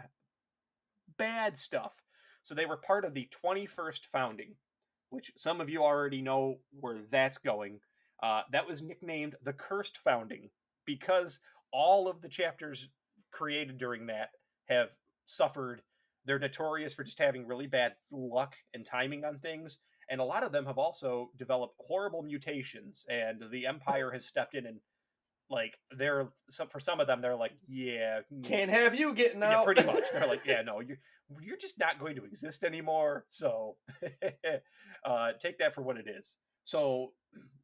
C: Bad stuff. So they were part of the 21st founding, which some of you already know where that's going. That was nicknamed the Cursed Founding because all of the chapters created during that have suffered. They're notorious for just having really bad luck and timing on things. And a lot of them have also developed horrible mutations, and the Empire has stepped in and, like, for some of them, they're like, yeah,
B: Can't have you getting
C: yeah,
B: out.
C: pretty much. They're like, yeah, no, you're just not going to exist anymore. So take that for what it is. So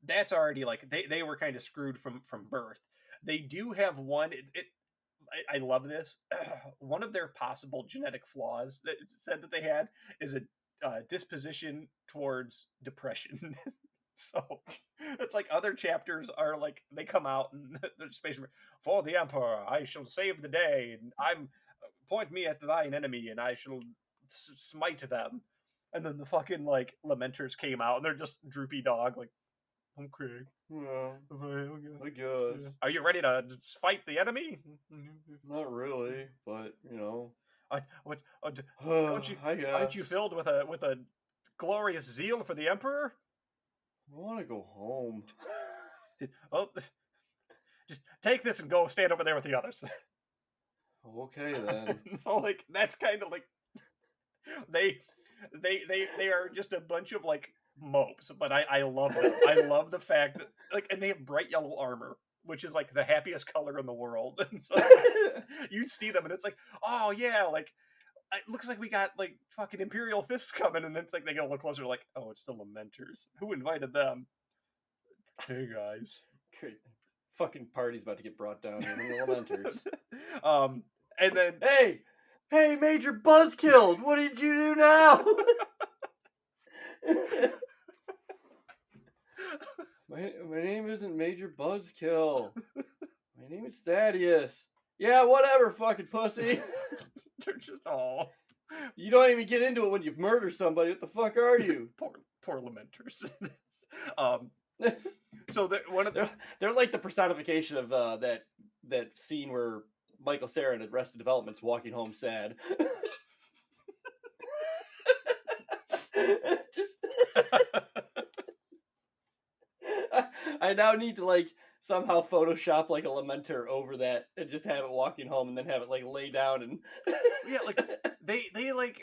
C: that's already like they were kind of screwed from birth. They do have one. I love this. One of their possible genetic flaws that it's said that they had is a disposition towards depression. So it's like other chapters are like they come out and they're space for the emperor. I shall save the day, and I'm point me at thine enemy, and I shall smite them. And then the fucking like lamenters came out, and they're just droopy dog, like okay.
B: Yeah, I guess.
C: Yeah. Are you ready to fight the enemy?
B: Not really, but you know.
C: Don't you
B: I guess.
C: aren't you filled with a glorious zeal for the emperor?
B: I want to go home.
C: Well, just take this and go stand over there with the others.
B: Okay then.
C: So like that's kind of like they are just a bunch of like mopes, but I love them. I love the fact that like, and they have bright yellow armor, which is like the happiest color in the world. And so you see them, and it's like, oh yeah, like it looks like we got like fucking Imperial fists coming, and then it's like they get a little closer, like, oh, it's the Lamenters. Who invited them? Hey guys.
B: Great. Fucking party's about to get brought down here from the Lamenters.
C: And then
B: Hey, Major Buzzkills, what did you do now? my name isn't Major Buzzkill. My name is Thaddeus. Yeah, whatever, fucking pussy.
C: they're just all
B: You don't even get into it when you murder somebody. What the fuck are you?
C: poor Lamenters. So
B: they're like the personification of that scene where Michael Cera in Arrested Development's walking home sad. Just I now need to like somehow Photoshop like a Lamenter over that and just have it walking home and then have it like lay down and
C: yeah, like they like,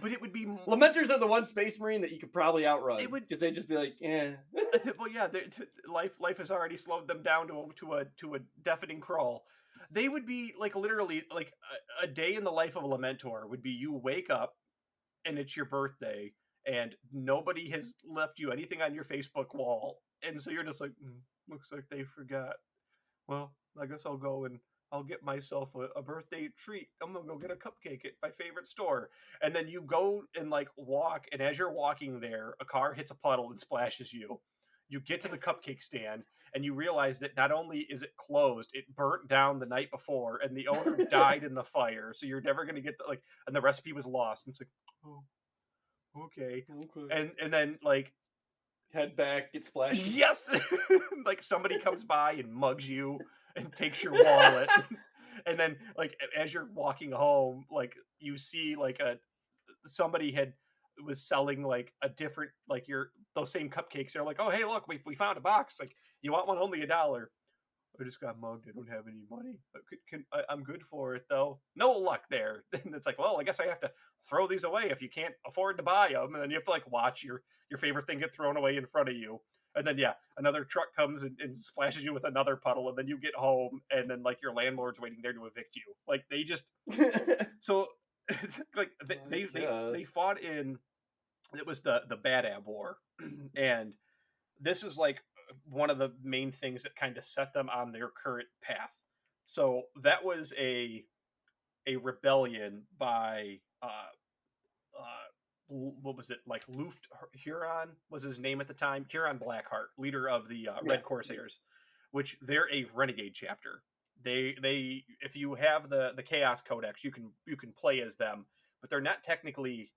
C: but it would be
B: Lamenters are the one Space Marine that you could probably outrun.
C: It would
B: because they'd just be like, yeah.
C: Well, yeah, life has already slowed them down to a deafening crawl. They would be like literally like a day in the life of a Lamentor would be you wake up and it's your birthday and nobody has left you anything on your Facebook wall, and so you're just like, looks like they forgot. Well, I guess I'll go and I'll get myself a birthday treat. I'm gonna go get a cupcake at my favorite store. And then you go and like walk, and as you're walking there, a car hits a puddle and splashes you. You get to the cupcake stand, and you realize that not only is it closed, it burnt down the night before, and the owner died in the fire. So you're never gonna get and the recipe was lost. And it's like, oh, okay. And then like
B: head back, get splashed.
C: Yes, like somebody comes by and mugs you and takes your wallet, and then like as you're walking home, like you see like somebody was selling like a different like those same cupcakes. They're like, oh hey, look, we found a box. Like, you want one? Only $1. I just got mugged. I don't have any money. I'm good for it though. No luck there. And it's like, well, I guess I have to throw these away if you can't afford to buy them. And then you have to like watch your favorite thing get thrown away in front of you. And then yeah, another truck comes and splashes you with another puddle. And then you get home, and then like your landlord's waiting there to evict you. Like they just so like they fought in. It was the Bad Ab War, and this is like one of the main things that kind of set them on their current path. So that was a rebellion by what was it, like Luft Huron was his name at the time, Huron Blackheart, leader of the Red Corsairs, which they're a renegade chapter. They if you have the Chaos Codex, you can play as them, but they're not technically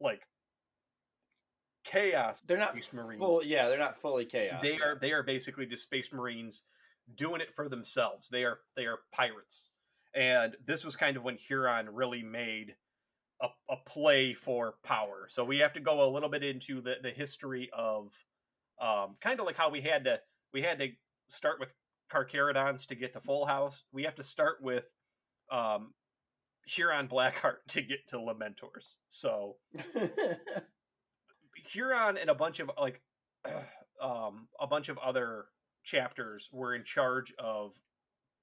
C: like Chaos.
B: They're not
C: Space Marines.
B: They're not fully Chaos.
C: They are basically just Space Marines doing it for themselves. They are pirates, and this was kind of when Huron really made a play for power. So we have to go a little bit into the history of kind of like how we had to start with Carcharodons to get to Full House. We have to start with Huron Blackheart to get to Lamentors. So Huron and a bunch of other chapters were in charge of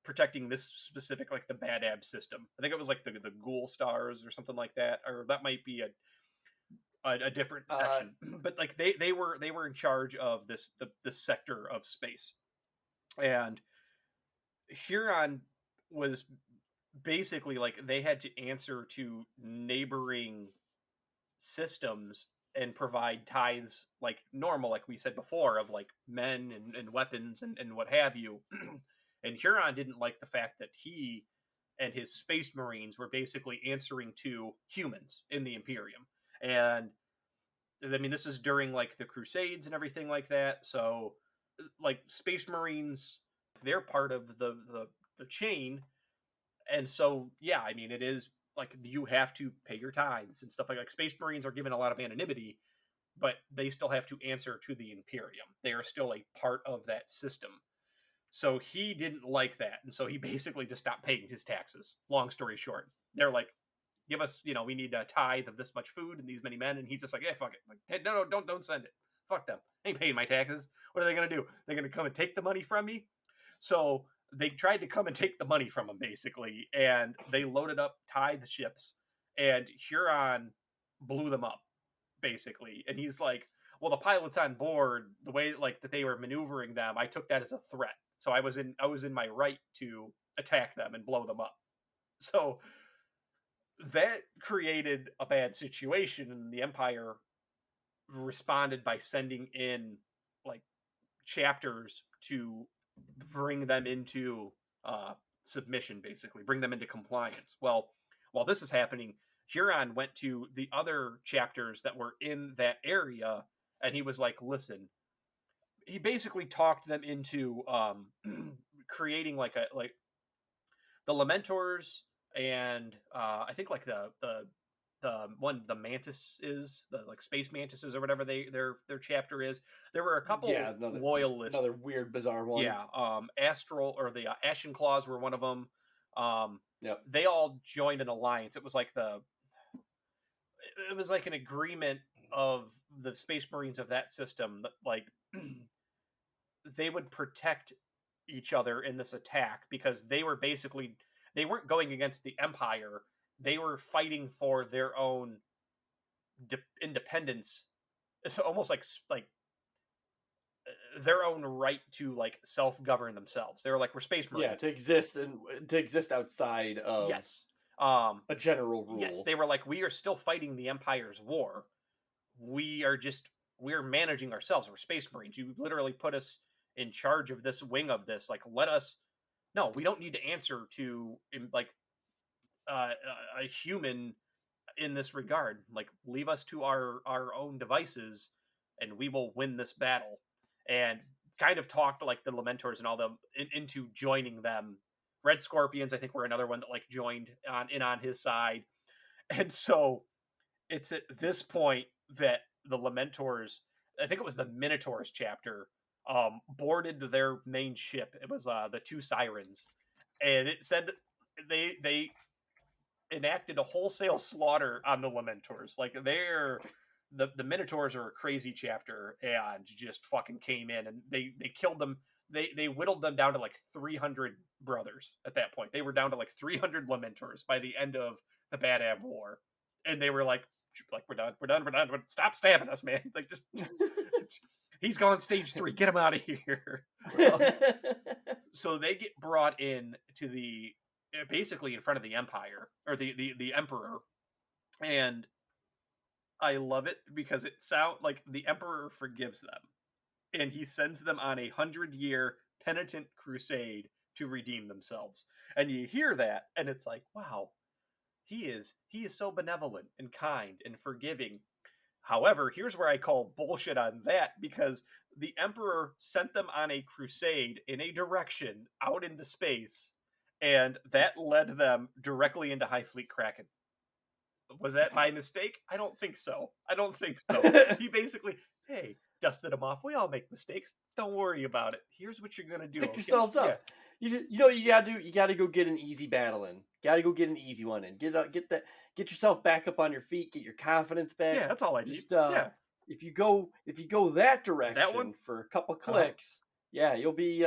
C: protecting this specific, like the Bad Ab system. I think it was like the Ghoul Stars or something like that, or that might be a different section. But like they were in charge of this sector of space, and Huron was basically like they had to answer to neighboring systems and provide tithes like normal, like we said before, of like men and weapons and what have you. And Huron didn't like the fact that he and his space marines were basically answering to humans in the Imperium. And I mean, this is during like the Crusades and everything like that. So, like space marines, they're part of the chain, and so yeah, I mean, it is like you have to pay your tithes and stuff like Space Marines are given a lot of anonymity, but they still have to answer to the Imperium. They are still a part of that system. So he didn't like that, and so he basically just stopped paying his taxes. Long story short, they're like, "Give us, we need a tithe of this much food and these many men," and he's just like, "Yeah, fuck it. Like, hey, no, don't send it. Fuck them. I ain't paying my taxes. What are they gonna do? They're gonna come and take the money from me?" So they tried to come and take the money from him basically, and they loaded up tithe ships, and Huron blew them up basically. And he's like, "Well, the pilots on board, the way like that they were maneuvering them, I took that as a threat. So I was in my right to attack them and blow them up." So that created a bad situation, and the Empire responded by sending in like chapters to bring them into uh, submission, basically, bring them into compliance. Well, while this is happening, Huron went to the other chapters that were in that area, and he was like, "Listen." He basically talked them into creating like the Lamentors, and I think like the mantis is the like space mantises or whatever their chapter is. There were a couple
B: Yeah,
C: loyalists.
B: another weird, bizarre one.
C: Yeah, Astral or the Ashen Claws were one of them. Um,
B: Yep.
C: they all joined an alliance. It was like an agreement of the Space Marines of that system that like they would protect each other in this attack because they weren't going against the Empire. They were fighting for their own independence. It's almost like their own right to like self govern themselves. They were like, we're Space
B: Yeah,
C: Marines.
B: to exist outside of
C: Yes.
B: a general rule.
C: Yes, they were like, we are still fighting the Empire's war. We're managing ourselves. We're Space Marines. You literally put us in charge of this wing of this. Like, let us. No, we don't need to answer to like a human in this regard. Like, leave us to our own devices, and we will win this battle. And kind of talked like the Lamentors and all them into joining them. Red Scorpions, I think, were another one that like joined on his side. And so it's at this point that the Lamentors, I think it was the Minotaurs chapter, boarded their main ship. It was the Two Sirens, and it said that they enacted a wholesale slaughter on the Lamentors. Like the Minotaurs are a crazy chapter and just fucking came in and they killed them. They whittled them down to like 300 brothers at that point. They were down to like 300 Lamentors by the end of the Bad Ab War, and they were like we're done. Stop stabbing us, man. Like just he's gone stage 3. Get him out of here. So they get brought in to the basically in front of the Empire or the Emperor, and I love it because it sounds like the Emperor forgives them, and he sends them on 100-year penitent crusade to redeem themselves. And you hear that, and it's like, wow, he is so benevolent and kind and forgiving. However, here's where I call bullshit on that because the Emperor sent them on a crusade in a direction out into space, and that led them directly into Hive Fleet Kraken. Was that by mistake? I don't think so. He basically, hey, dusted them off. We all make mistakes. Don't worry about it. Here's what you're gonna do.
B: Pick
C: Okay?
B: yourselves up.
C: Yeah.
B: You know what you gotta do? You gotta go get an easy battle in. Gotta go get an easy one in. Get yourself back up on your feet. Get your confidence back.
C: Yeah, that's all I need.
B: Just
C: Yeah.
B: if you go that direction
C: one?
B: for a couple clicks, yeah, you'll be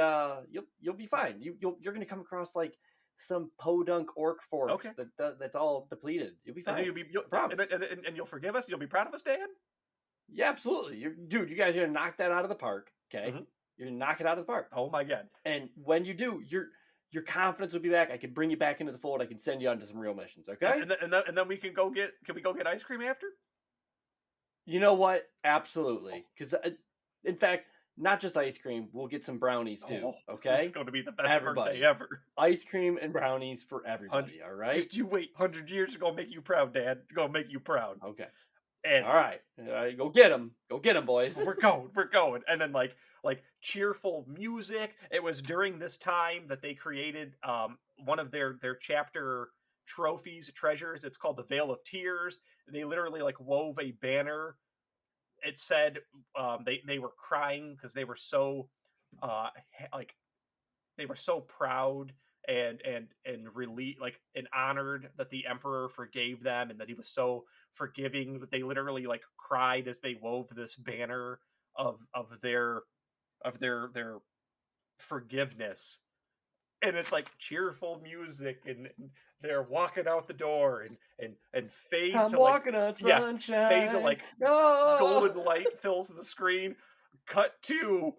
B: fine. You're gonna come across like some podunk orc force
C: Okay.
B: that's all depleted. You'll be
C: And
B: fine.
C: then and you'll forgive us. You'll be proud of us, Dan.
B: Yeah, absolutely. Dude, you guys are gonna knock that out of the park. Okay,
C: Mhm.
B: you're gonna knock it out of the park.
C: Oh my god.
B: And when you do, your confidence will be back. I can bring you back into the fold. I can send you on to some real missions. Okay.
C: And then we can go get. Can we go get ice cream after?
B: You know what? Absolutely. Because, in fact, not just ice cream. We'll get some brownies too.
C: This is
B: Okay.
C: going to be the best
B: Everybody.
C: birthday ever.
B: Ice cream and brownies for everybody. All right.
C: Just you wait. 100 years are going to make you proud, Dad. Going to make you proud.
B: Okay.
C: And
B: all right. Go get them. Go get them, boys.
C: We're going. And then like cheerful music. It was during this time that they created one of their chapter treasures. It's called the Veil of Tears. They literally like wove a banner. It said they were crying because they were so like they were so proud and and honored that the emperor forgave them and that he was so forgiving that they literally like cried as they wove this banner of their forgiveness. And it's like cheerful music and they're walking out the door and fade
B: I'm
C: to
B: walking on sunshine.
C: Fade to like golden light fills the screen. Cut to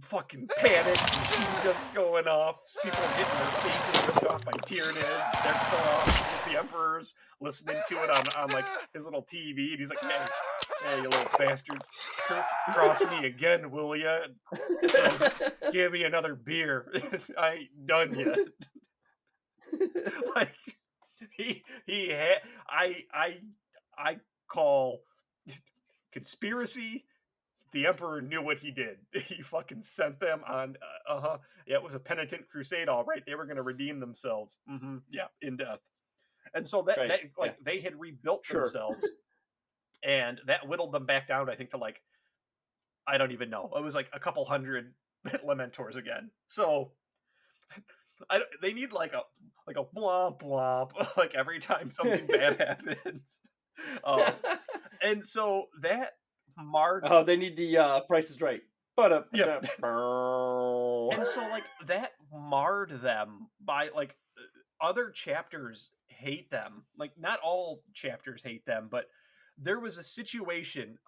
C: fucking panic, machine guns going off, people are getting their faces ripped off by Tyranids, they're cut off, the Emperor's listening to it on like his little TV, and he's like, hey, you little bastards, cross me again, will ya? Give me another beer. I ain't done yet. Like, he had, I call conspiracy. The Emperor knew what he did. He fucking sent them on, yeah, it was a penitent crusade, all right. They were going to redeem themselves. Yeah, in death. And so they had rebuilt themselves, and that whittled them back down, I think, to like, I don't even know. It was like a couple hundred Lamentors again. So they need like a blomp blomp, like every time something bad happens. And so that marred.
B: Oh, they need the Price is Right. But
C: yeah. And so like that marred them by like other chapters hate them. Like not all chapters hate them, but there was a situation.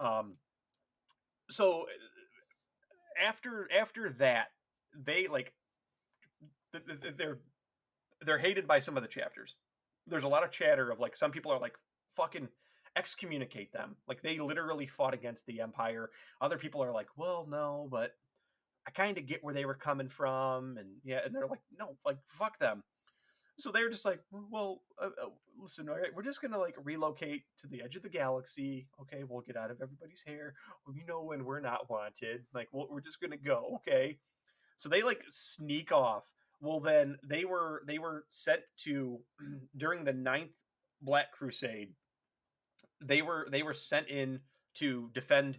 C: So after that, they like they're hated by some of the chapters. There's a lot of chatter of like some people are like fucking excommunicate them. Like they literally fought against the Empire. Other people are like, well, no, but I kind of get where they were coming from, and yeah, and they're like, no, like fuck them. So they're just like, well, listen, all right, we're just gonna like relocate to the edge of the galaxy. Okay, we'll get out of everybody's hair. You know when we're not wanted. Like, well, we're just gonna go. Okay, so they like sneak off. Well, then they were sent to during the 9th Black Crusade. They were sent in to defend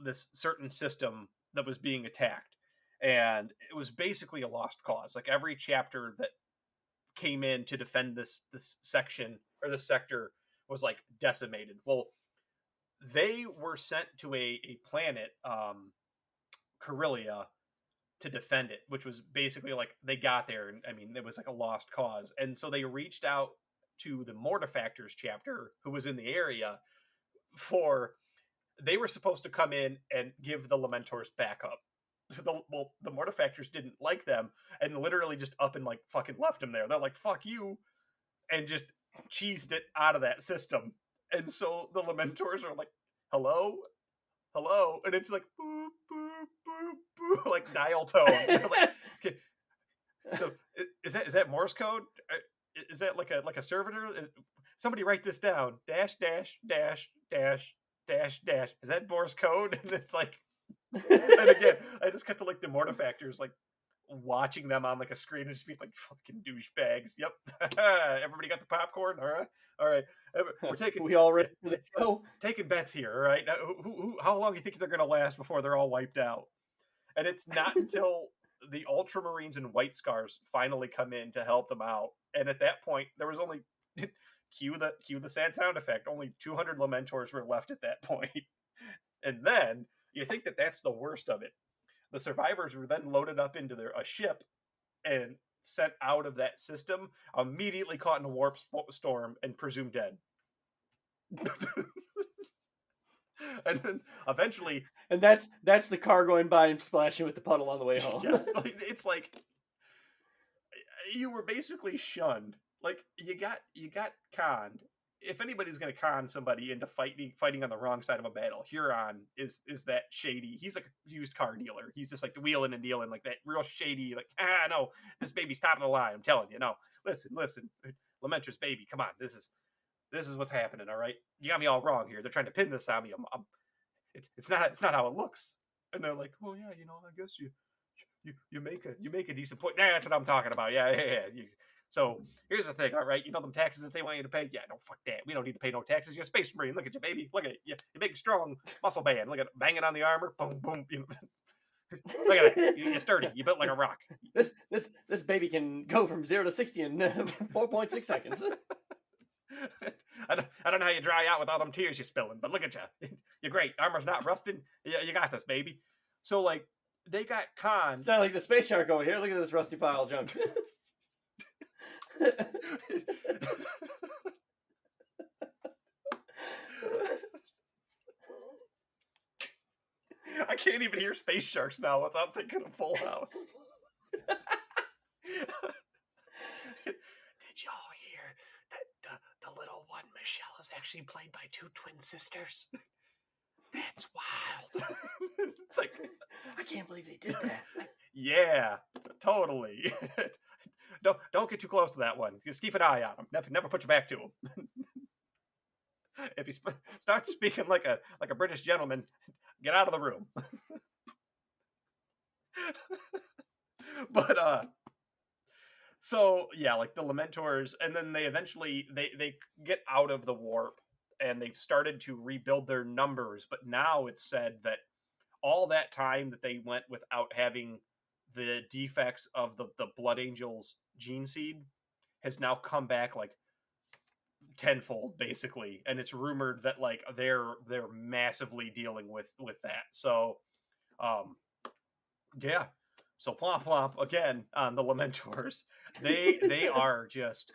C: this certain system that was being attacked, and it was basically a lost cause. Like every chapter that came in to defend this section or this sector was like decimated. Well, they were sent to a planet, Corellia, to defend it, which was basically like they got there, and I mean it was like a lost cause, and so they reached out to the Mortifactors chapter who was in the area they were supposed to come in and give the Lamentors backup. The Mortifactors didn't like them and literally just up and like fucking left them there. They're like, fuck you, and just cheesed it out of that system. And so the Lamentors are like, hello, and it's like boop boop boop boop, like dial tone. Like, okay. So is that Morse code? Is that like a servitor? Somebody write this down. Dash dash dash dash dash dash. Is that Morse code? And it's like, and again, I just cut to like the Mortifactors like watching them on like a screen and just being like fucking douchebags. Yep, everybody got the popcorn. All right. We're taking.
B: We all ready for the show?
C: Taking bets here. All right. How long do you think they're gonna last before they're all wiped out? And it's not until the Ultramarines and White Scars finally come in to help them out. And at that point, there was only cue the sad sound effect. Only 200 Lamentors were left at that point. And then you think that that's the worst of it. The survivors were then loaded up into a ship and sent out of that system, immediately caught in a warp storm and presumed dead. And then eventually,
B: and that's the car going by and splashing with the puddle on the way home.
C: Yes, it's like you were basically shunned. Like you got conned. If anybody's gonna con somebody into fighting on the wrong side of a battle, Huron is that shady. He's like a used car dealer. He's just like the wheeling and dealing, like that real shady. Like no, this baby's top of the line. I'm telling you, no. Listen, Lamentor's baby. Come on, this is what's happening. All right, you got me all wrong here. They're trying to pin this on me. It's not how it looks. And they're like, oh yeah, I guess you make a decent point. Nah, that's what I'm talking about. Yeah. So here's the thing, all right? You know them taxes that they want you to pay? Yeah, no, fuck that. We don't need to pay no taxes. You're a space marine. Look at you, baby. Look at you. You big, strong muscle band. Look at it, banging on the armor. Boom, boom. Look at it. You're sturdy. You built like a rock.
B: This baby can go from 0 to 60 in 4.6 seconds.
C: I don't know how you dry out with all them tears you're spilling, but look at you. You're great. Armor's not rusting. You got this, baby. So like they got conned.
B: It's not like the space shark over here. Look at this rusty pile of junk.
C: I can't even hear Space Sharks now without thinking of Full House. Did y'all hear that the little one, Michelle, is actually played by 2 twin sisters? That's wild. It's like,
B: I can't believe they did that.
C: Yeah, totally. Don't get too close to that one. Just keep an eye on him. Never put your back to him. If he starts speaking like a British gentleman, get out of the room. But so yeah, like the Lamentors, and then they eventually they get out of the warp and they've started to rebuild their numbers, but now it's said that all that time that they went without having the defects of the Blood Angels gene seed has now come back like tenfold basically, and it's rumored that like they're massively dealing with that. So yeah, so plomp again on the Lamentors. They are just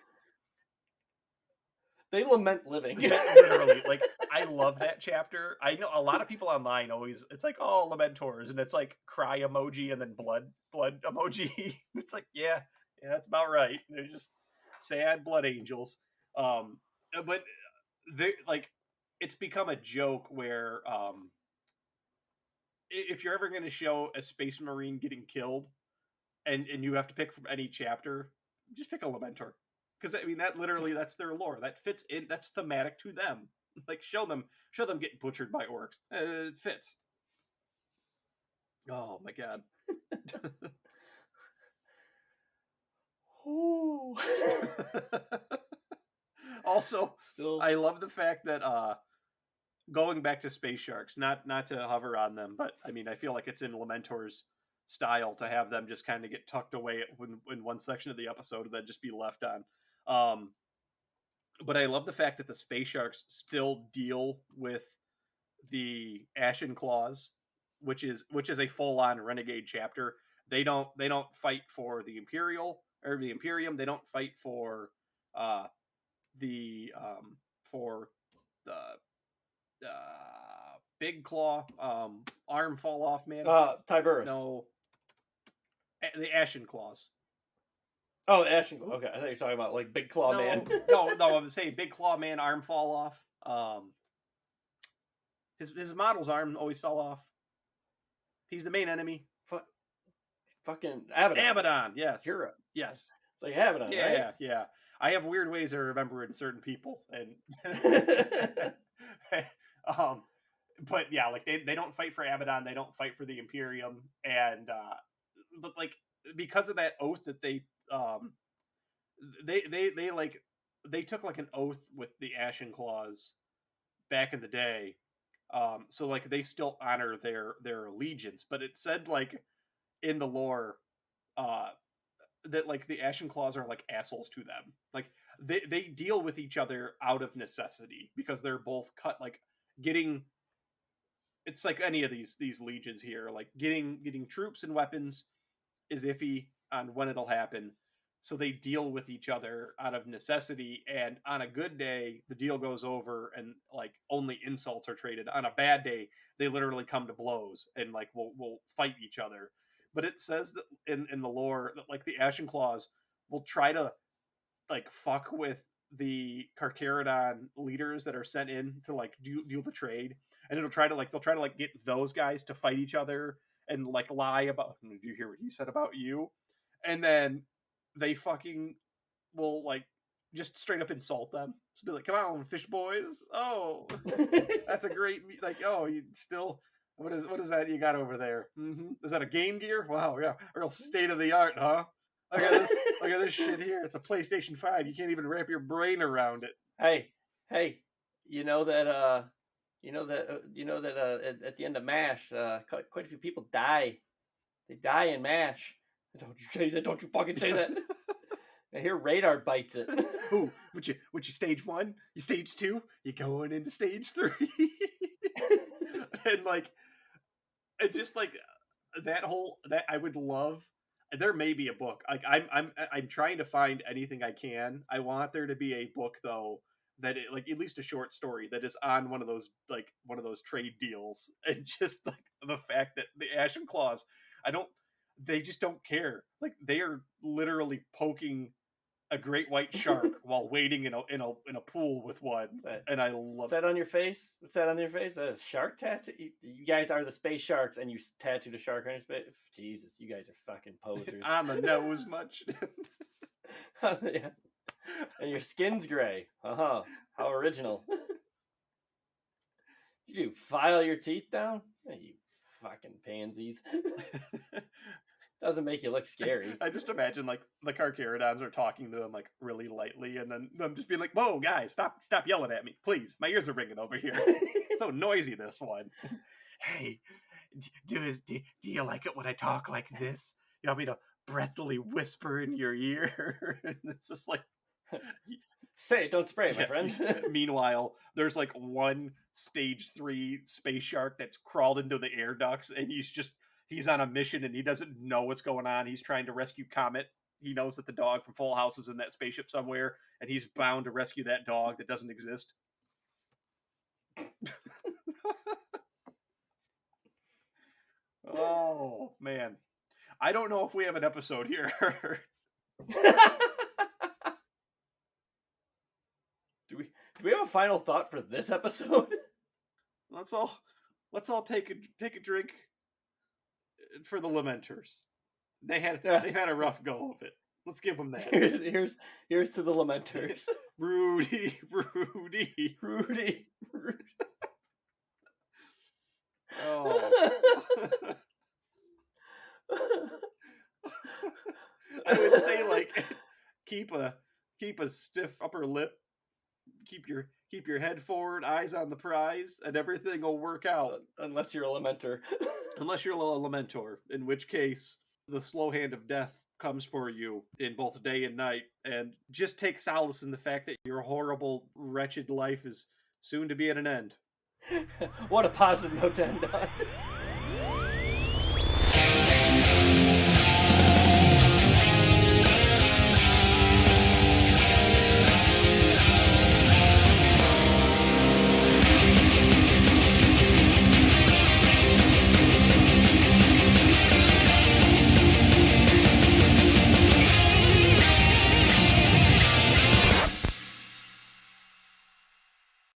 B: They lament living.
C: literally, like, I love that chapter. I know a lot of people online always, it's like, oh, Lamentors, and it's like cry emoji and then blood emoji. It's like, yeah, that's about right. They're just sad blood angels. But they like, it's become a joke where if you're ever going to show a space marine getting killed and you have to pick from any chapter, just pick a Lamentor. Because I mean, that's their lore. That fits in. That's thematic to them. Like show them getting butchered by orcs. It fits. Oh my god. Also,
B: still,
C: I love the fact that going back to Space Sharks, not to hover on them, but I mean, I feel like it's in Lamentor's style to have them just kind of get tucked away in one section of the episode and then just be left on. But I love the fact that the Space Sharks still deal with the Ashen Claws, which is a full-on renegade chapter. They don't fight for the Imperial or the Imperium. They don't fight for the Big Claw, arm fall off man.
B: Tiberius.
C: No, the Ashen Claws.
B: Oh, the Ashen Claw. Okay, I thought you were talking about like Big Claw Man.
C: no, I'm saying Big Claw Man, arm fall off. His model's arm always fell off. He's the main enemy.
B: Fucking Abaddon.
C: Abaddon, yes.
B: Hero.
C: Yes.
B: It's like Abaddon,
C: yeah,
B: right?
C: Yeah. I have weird ways of remembering certain people, and but yeah, like they don't fight for Abaddon, they don't fight for the Imperium, and but like because of that oath that they took like an oath with the Ashen Claws back in the day. So like they still honor their allegiance, but it said like in the lore that like the Ashen Claws are like assholes to them. Like they deal with each other out of necessity because they're both cut like getting. It's like any of these legions here, like getting troops and weapons is iffy on when it'll happen. So they deal with each other out of necessity, and on a good day, the deal goes over and like only insults are traded. On a bad day, they literally come to blows and like will fight each other. But it says that in the lore that like the Ashen Claws will try to like fuck with the Carcharodon leaders that are sent in to like do the trade, and they'll try to like get those guys to fight each other and like lie about. Did you hear what he said about you? And then they fucking will like just straight up insult them. Just be like, "Come on, fish boys! Oh, that's a great like. Oh, you still." What is that you got over there? Is that a Game Gear? Wow, yeah, real state of the art, huh? Look at this! Look at this shit here. It's a PlayStation 5. You can't even wrap your brain around it.
B: Hey, you know that at the end of MASH, quite a few people die. They die in MASH. Don't you say that? Don't you fucking say that? I hear Radar bites it.
C: Ooh, would you stage 1? You stage 2? You going into stage 3? And like, it's just like that I would love. There may be a book. Like I'm trying to find anything I can. I want there to be a book though that like at least a short story that is on one of those trade deals, and just like the fact that the Ashen Claws, they just don't care. Like they are literally poking a great white shark while wading in a pool with one, and I love.
B: What's that on your face? What's that on your face? That is shark tattoo. You guys are the space sharks, and you tattooed a shark on your face. Jesus, you guys are fucking posers.
C: On the nose, much.
B: Yeah. And your skin's gray. How original. You do file your teeth down? You fucking pansies. Doesn't make you look scary.
C: I just imagine like the Carcharodons are talking to them like really lightly, and then them just being like, "Whoa, guys, stop yelling at me, please! My ears are ringing over here. It's so noisy, this one." Hey, do you like it when I talk like this? You want me to breathily whisper in your ear? And it's just like,
B: say it, don't spray, my friend.
C: Meanwhile, there's like one stage 3 space shark that's crawled into the air ducts, and he's on a mission and he doesn't know what's going on. He's trying to rescue Comet. He knows that the dog from Full House is in that spaceship somewhere, and he's bound to rescue that dog that doesn't exist. Oh, man. I don't know if we have an episode here.
B: Do we have a final thought for this episode?
C: Let's all take a drink for the Lamenters. They've had a rough go of it. Let's give them that.
B: Here's to the Lamenters.
C: Rudy. Oh. I would say like keep a stiff upper lip. Keep your head forward, eyes on the prize, and everything will work out.
B: Unless you're a Lamentor.
C: Unless you're a Lamentor, in which case the slow hand of death comes for you in both day and night. And just take solace in the fact that your horrible, wretched life is soon to be at an end.
B: What a positive note to end on.